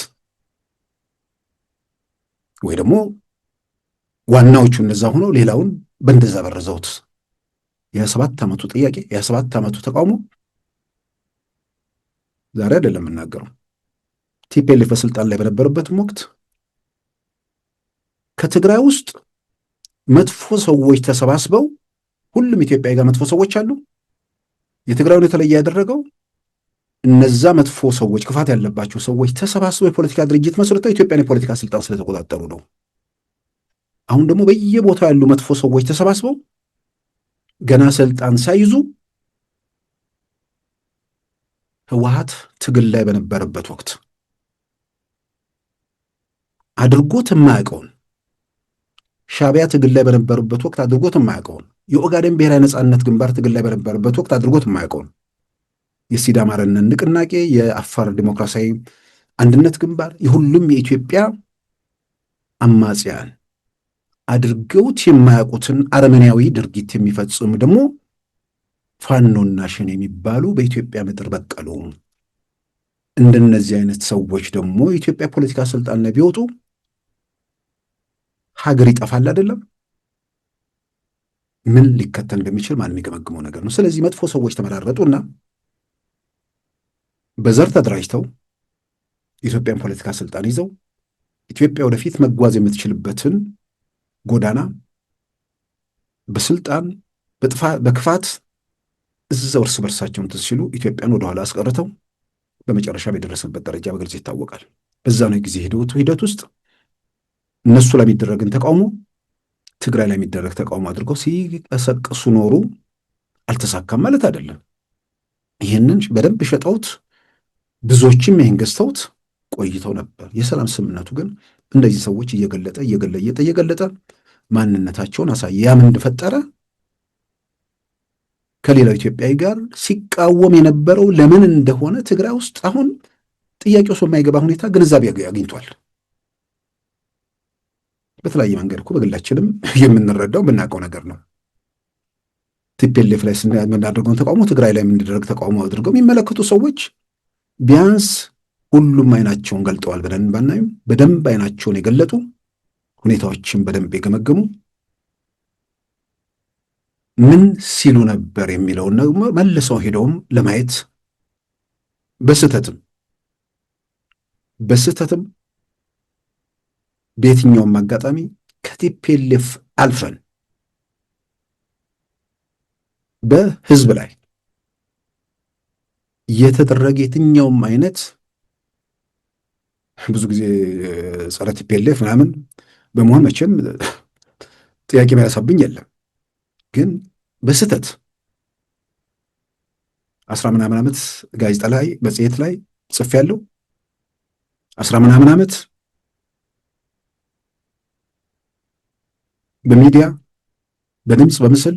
ወይ ደግሞ ዋናዎቹ እነዛ ሆነው ሌላውን በእንደዛ በረዘውት የ27 ዓመቱ ጥያቄ የ27 ዓመቱ ተቃውሞ ዛሬ አይደለም የምናገረው። ቲፒኤልኤፍ በስልጣን ላይ በነበረበትም ወቅት ከትግራይ ውስጥ መጥፎ ሰዎች ተሰባስበው፣ ሁሉም ኢትዮጵያዊ ጋር መጥፎ ሰዎች አሉ። የትግራዩን የተለየ ያደረገው እነዛ መጥፎ ሰዎች፣ ክፋት ያለባቸው ሰዎች ተሰባስበው የፖለቲካ ድርጅት መስርተው ኢትዮጵያን የፖለቲካ ስልጣን ስለተቆጣጠሩ ነው። አሁን ደግሞ በየቦታው ያሉ መጥፎ ሰዎች ተሰባስበው ገና ስልጣን ሳይዙ ህወሓት ትግል ላይ በነበረበት ወቅት አድርጎት የማያውቀውን፣ ሻዕቢያ ትግል ላይ በነበረበት ወቅት አድርጎት የማያውቀውን፣ የኦጋዴን ብሔራዊ ነጻነት ግንባር ትግል ላይ በነበረበት ወቅት አድርጎት የማያውቀውን፣ የሲዳማ አርነት ንቅናቄ፣ የአፋር ዲሞክራሲያዊ አንድነት ግንባር፣ የሁሉም የኢትዮጵያ አማጽያን አድርገውት የማያውቁትን አረመኔያዊ ድርጊት የሚፈጽሙ ደግሞ ፋኖና ሸኔ የሚባሉ በኢትዮጵያ ምድር በቀሉ። እንደነዚህ አይነት ሰዎች ደግሞ የኢትዮጵያ ፖለቲካ ስልጣን ላይ ቢወጡ ሀገር ይጠፋል አይደለም? ምን ሊከተል እንደሚችል ማን የሚገመግመው ነገር ነው። ስለዚህ መጥፎ ሰዎች ተመራረጡና በዘር ተደራጅተው የኢትዮጵያን ፖለቲካ ስልጣን ይዘው ኢትዮጵያ ወደፊት መጓዝ የምትችልበትን ጎዳና በስልጣን በክፋት እዛው እርስ በርሳቸው እንትን ሲሉ ኢትዮጵያን ወደኋላ አስቀርተው በመጨረሻ የደረሰበት ደረጃ በግልጽ ይታወቃል። በዛ ነው ጊዜ ሂደት ውስጥ እነሱ ላይ የሚደረግን ተቃውሞ ትግራይ ላይ የሚደረግ ተቃውሞ አድርገው ሲቀሰቅሱ ኖሩ። አልተሳካም ማለት አይደለም። ይህንን በደንብ ሸጠውት ብዙዎችም ይህን ገዝተውት ቆይተው ነበር። የሰላም ስምምነቱ ግን እንደዚህ ሰዎች እየገለጠ ማንነታቸውን አሳየ። ያም እንደፈጠረ ከሌላው ኢትዮጵያዊ ጋር ሲቃወም የነበረው ለምን እንደሆነ ትግራይ ውስጥ አሁን ጥያቄው ሰው የማይገባ ሁኔታ ግንዛቤ አግኝቷል። በተለያየ መንገድ እኮ በግላችንም የምንረዳው የምናውቀው ነገር ነው። ቲፒኤልኤፍ ላይ የምናደርገውን ተቃውሞ ትግራይ ላይ የምንደረግ ተቃውሞ አድርገው የሚመለከቱ ሰዎች ቢያንስ ሁሉም አይናቸውን ገልጠዋል ብለን ባናይም በደንብ አይናቸውን የገለጡ ሁኔታዎችን በደንብ የገመገሙ ምን ሲሉ ነበር የሚለውን ደግሞ መልሰው ሄደውም ለማየት በስህተትም በየትኛውም አጋጣሚ ከቲፒኤልኤፍ አልፈን በህዝብ ላይ የተደረገ የትኛውም አይነት ብዙ ጊዜ ጸረ ቲፒኤልኤፍ ምናምን በመሆን መቼም ጥያቄ የሚያሳብኝ የለም። ግን በስህተት 10 ምናምን ዓመት ጋዜጣ ላይ መጽሔት ላይ ጽፌያለሁ። 10 ምናምን ዓመት በሚዲያ በድምፅ በምስል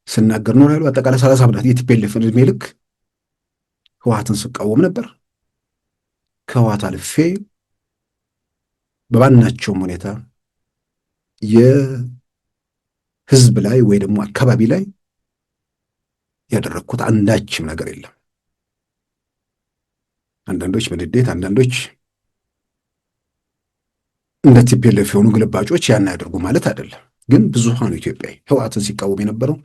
ስናገር ኖር ያሉ አጠቃላይ 30 ዓመታት የቲፒኤልኤፍን ዕድሜ ልክ ህወሓትን ስቃወም ነበር። ከህወሓት አልፌ በማናቸውም ሁኔታ የህዝብ ላይ ወይ ደግሞ አካባቢ ላይ ያደረግኩት አንዳችም ነገር የለም። አንዳንዶች በንዴት አንዳንዶች እንደ ቲፒኤልኤፍ የሆኑ ግልባጮች ያን ያደርጉ ማለት አይደለም። ግን ብዙሃኑ ኢትዮጵያዊ ህወሓትን ሲቃወም የነበረው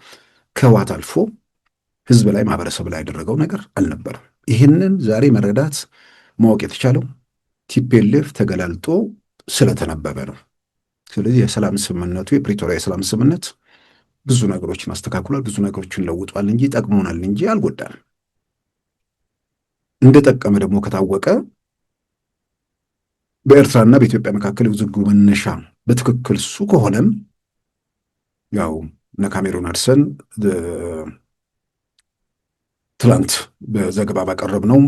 ከህወሓት አልፎ ህዝብ ላይ ማህበረሰብ ላይ ያደረገው ነገር አልነበረም። ይህንን ዛሬ መረዳት ማወቅ የተቻለው ቲፒኤልኤፍ ተገላልጦ ስለተነበበ ነው። ስለዚህ የሰላም ስምምነቱ የፕሪቶሪያ የሰላም ስምምነት ብዙ ነገሮችን አስተካክሏል፣ ብዙ ነገሮችን ለውጧል እንጂ ጠቅሞናል እንጂ አልጎዳንም። እንደጠቀመ ደግሞ ከታወቀ በኤርትራና በኢትዮጵያ መካከል የውዝግቡ መነሻ በትክክል እሱ ከሆነም ያው እነ ካሜሩን አድሰን ትላንት በዘገባ ባቀረብነው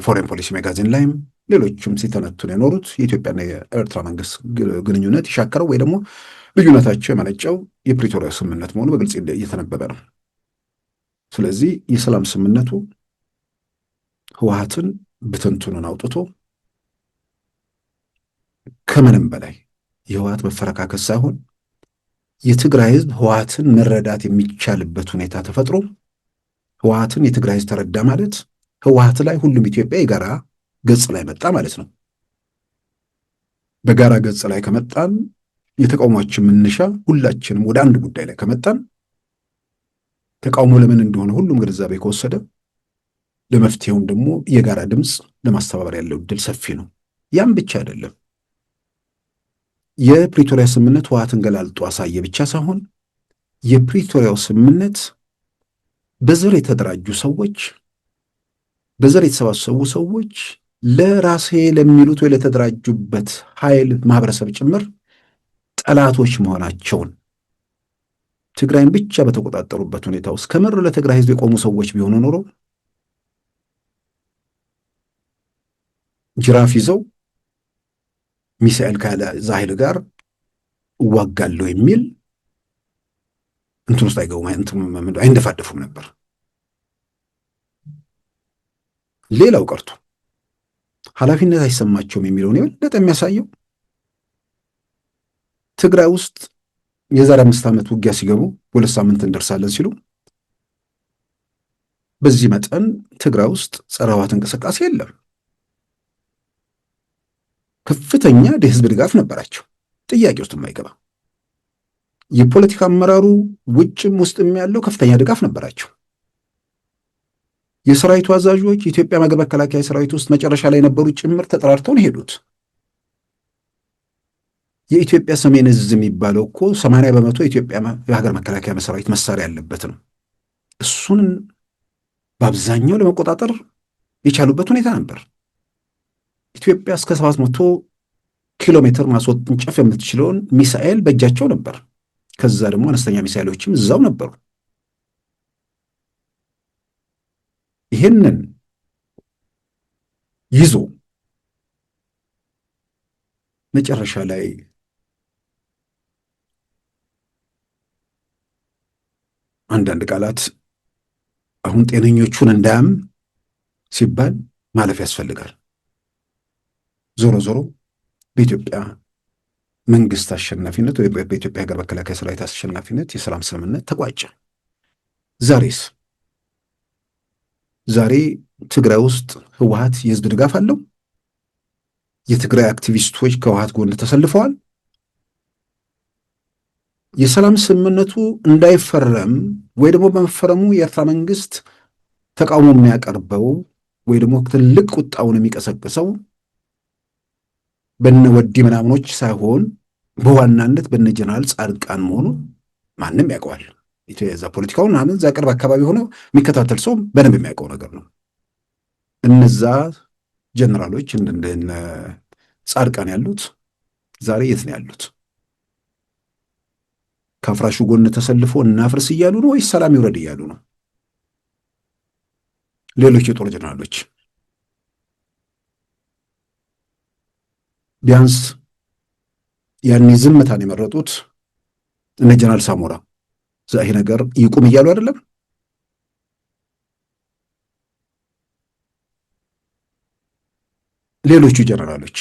ፎሬን ፖሊሲ ማጋዚን ላይም ሌሎችም ሲተነቱን የኖሩት የኢትዮጵያና የኤርትራ መንግስት ግንኙነት ይሻከረው ወይ ደግሞ ልዩነታቸው የመነጨው የፕሪቶሪያ ስምምነት መሆኑ በግልጽ እየተነበበ ነው። ስለዚህ የሰላም ስምምነቱ ህወሓትን ብትንትኑን አውጥቶ ከምንም በላይ የህወሓት መፈረካከስ ሳይሆን የትግራይ ህዝብ ህወሓትን መረዳት የሚቻልበት ሁኔታ ተፈጥሮ ህወሓትን የትግራይ ህዝብ ተረዳ ማለት ህወሓት ላይ ሁሉም ኢትዮጵያ የጋራ ገጽ ላይ መጣ ማለት ነው። በጋራ ገጽ ላይ ከመጣን የተቃውሟችን መነሻ ሁላችንም ወደ አንድ ጉዳይ ላይ ከመጣን ተቃውሞ ለምን እንደሆነ ሁሉም ግንዛቤ ከወሰደ ለመፍትሄውም ደግሞ የጋራ ድምፅ ለማስተባበር ያለው እድል ሰፊ ነው። ያም ብቻ አይደለም። የፕሪቶሪያ ስምምነት ህወሓትን ገላልጦ አሳየ ብቻ ሳይሆን የፕሪቶሪያው ስምምነት በዘር የተደራጁ ሰዎች፣ በዘር የተሰባሰቡ ሰዎች ለራሴ ለሚሉት ወይ ለተደራጁበት ኃይል ማህበረሰብ ጭምር ጠላቶች መሆናቸውን ትግራይን ብቻ በተቆጣጠሩበት ሁኔታ ውስጥ ከምር ለትግራይ ህዝብ የቆሙ ሰዎች ቢሆኑ ኖሮ ጅራፍ ይዘው ሚሳኤል ከዛ ኃይል ጋር እዋጋለሁ የሚል እንትን ውስጥ አይገቡም፣ አይንደፋደፉም ነበር። ሌላው ቀርቶ ኃላፊነት አይሰማቸውም የሚለውን የበለጠ የሚያሳየው ትግራይ ውስጥ የዛሬ 5 ዓመት ውጊያ ሲገቡ 2 ሳምንት እንደርሳለን ሲሉ በዚህ መጠን ትግራይ ውስጥ ጸረ ህወሓት እንቅስቃሴ የለም። ከፍተኛ የህዝብ ድጋፍ ነበራቸው፣ ጥያቄ ውስጥ የማይገባ የፖለቲካ አመራሩ ውጭም ውስጥም ያለው ከፍተኛ ድጋፍ ነበራቸው። የሰራዊቱ አዛዦች የኢትዮጵያ መከላከያ ሰራዊት ውስጥ መጨረሻ ላይ የነበሩ ጭምር ተጠራርተው ነው ሄዱት። የኢትዮጵያ ሰሜን ዕዝ የሚባለው እኮ 80% የኢትዮጵያ የሀገር መከላከያ ሰራዊት መሳሪያ ያለበት ነው። እሱን በአብዛኛው ለመቆጣጠር የቻሉበት ሁኔታ ነበር። ኢትዮጵያ እስከ 700 ኪሎ ሜትር ማስወንጨፍ የምትችለውን ሚሳኤል በእጃቸው ነበር። ከዛ ደግሞ አነስተኛ ሚሳኤሎችም እዛው ነበሩ። ይህንን ይዞ መጨረሻ ላይ አንዳንድ ቃላት አሁን ጤነኞቹን እንዳያም ሲባል ማለፍ ያስፈልጋል። ዞሮ ዞሮ በኢትዮጵያ መንግስት አሸናፊነት ወይ በኢትዮጵያ ሀገር መከላከያ ሰራዊት አሸናፊነት የሰላም ስምምነት ተቋጨ። ዛሬ ትግራይ ውስጥ ህወሓት የህዝብ ድጋፍ አለው። የትግራይ አክቲቪስቶች ከህወሓት ጎን ተሰልፈዋል። የሰላም ስምምነቱ እንዳይፈረም ወይ ደግሞ በመፈረሙ የኤርትራ መንግስት ተቃውሞ የሚያቀርበው ወይ ደግሞ ትልቅ ቁጣውን የሚቀሰቅሰው በነወዲ ምናምኖች ሳይሆን በዋናነት በነ ጀነራል ጻድቃን መሆኑ ማንም ያውቀዋል። የዛ ፖለቲካውን አሁን እዛ ቅርብ አካባቢ ሆነው የሚከታተል ሰው በደንብ የሚያውቀው ነገር ነው። እነዛ ጀነራሎች እንደነ ጻድቃን ያሉት ዛሬ የት ነው ያሉት? ከአፍራሹ ጎን ተሰልፎ እናፍርስ እያሉ ነው ወይስ ሰላም ይውረድ እያሉ ነው? ሌሎች የጦር ጀነራሎች ቢያንስ ያኔ ዝምታን የመረጡት እነ ጀነራል ሳሞራ ይሄ ነገር ይቁም እያሉ አይደለም? ሌሎቹ ጀነራሎች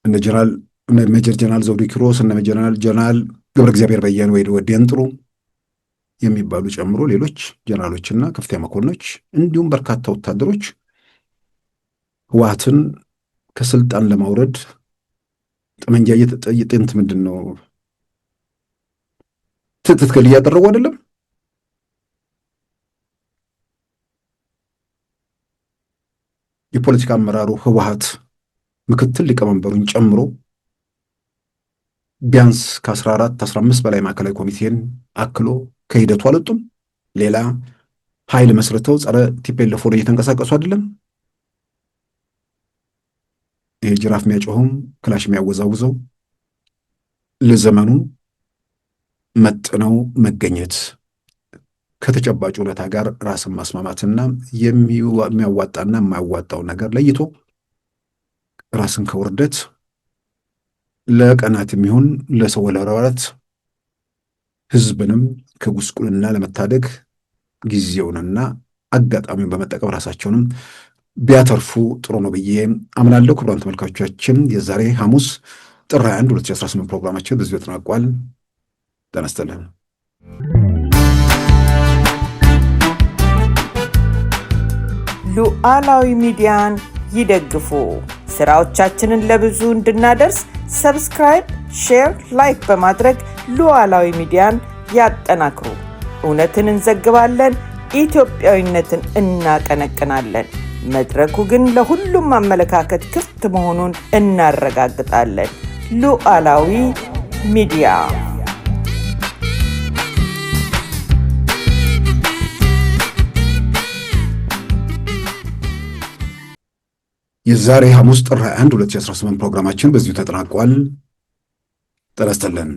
እነ ሜጀር ጀነራል ዘውዱ ኪሮስ እነ ጀነራል ገብረ እግዚአብሔር በየነ ወይ ወዲያን ጥሩ የሚባሉ ጨምሮ ሌሎች ጀነራሎችና ከፍተኛ መኮንኖች እንዲሁም በርካታ ወታደሮች ህወሓትን ከስልጣን ለማውረድ ጠመንጃ እየጠየጥንት ምንድነው ትክክል እያደረጉ አይደለም? የፖለቲካ አመራሩ ህወሓት ምክትል ሊቀመንበሩን ጨምሮ ቢያንስ ከ14-15 በላይ ማዕከላዊ ኮሚቴን አክሎ ከሂደቱ አልወጡም። ሌላ ኃይል መስርተው ጸረ ቲፒኤልኤፍ ሆነው እየተንቀሳቀሱ አይደለም? ጅራፍ የሚያጮኸውም ክላሽ የሚያወዛውዘው ለዘመኑ መጥነው መገኘት ከተጨባጭ እውነታ ጋር ራስን ማስማማትና የሚያዋጣና የማያዋጣው ነገር ለይቶ ራስን ከውርደት ለቀናት የሚሆን ለሰው ለረዋት ህዝብንም ከጉስቁልና ለመታደግ ጊዜውንና አጋጣሚውን በመጠቀም ራሳቸውንም ቢያተርፉ ጥሩ ነው ብዬ አምናለሁ። ክቡራን ተመልካቾቻችን የዛሬ ሐሙስ ጥር 21 2018 ፕሮግራማችን በዚህ ተጠናቋል። ጤና ይስጥልን። ሉዓላዊ ሚዲያን ይደግፉ። ስራዎቻችንን ለብዙ እንድናደርስ ሰብስክራይብ፣ ሼር፣ ላይክ በማድረግ ሉዓላዊ ሚዲያን ያጠናክሩ። እውነትን እንዘግባለን፣ ኢትዮጵያዊነትን እናቀነቅናለን። መድረኩ ግን ለሁሉም አመለካከት ክፍት መሆኑን እናረጋግጣለን። ሉዓላዊ ሚዲያ። የዛሬ ሐሙስ ጥር 21 2018 ፕሮግራማችን በዚሁ ተጠናቋል። ጤና ይስጥልን።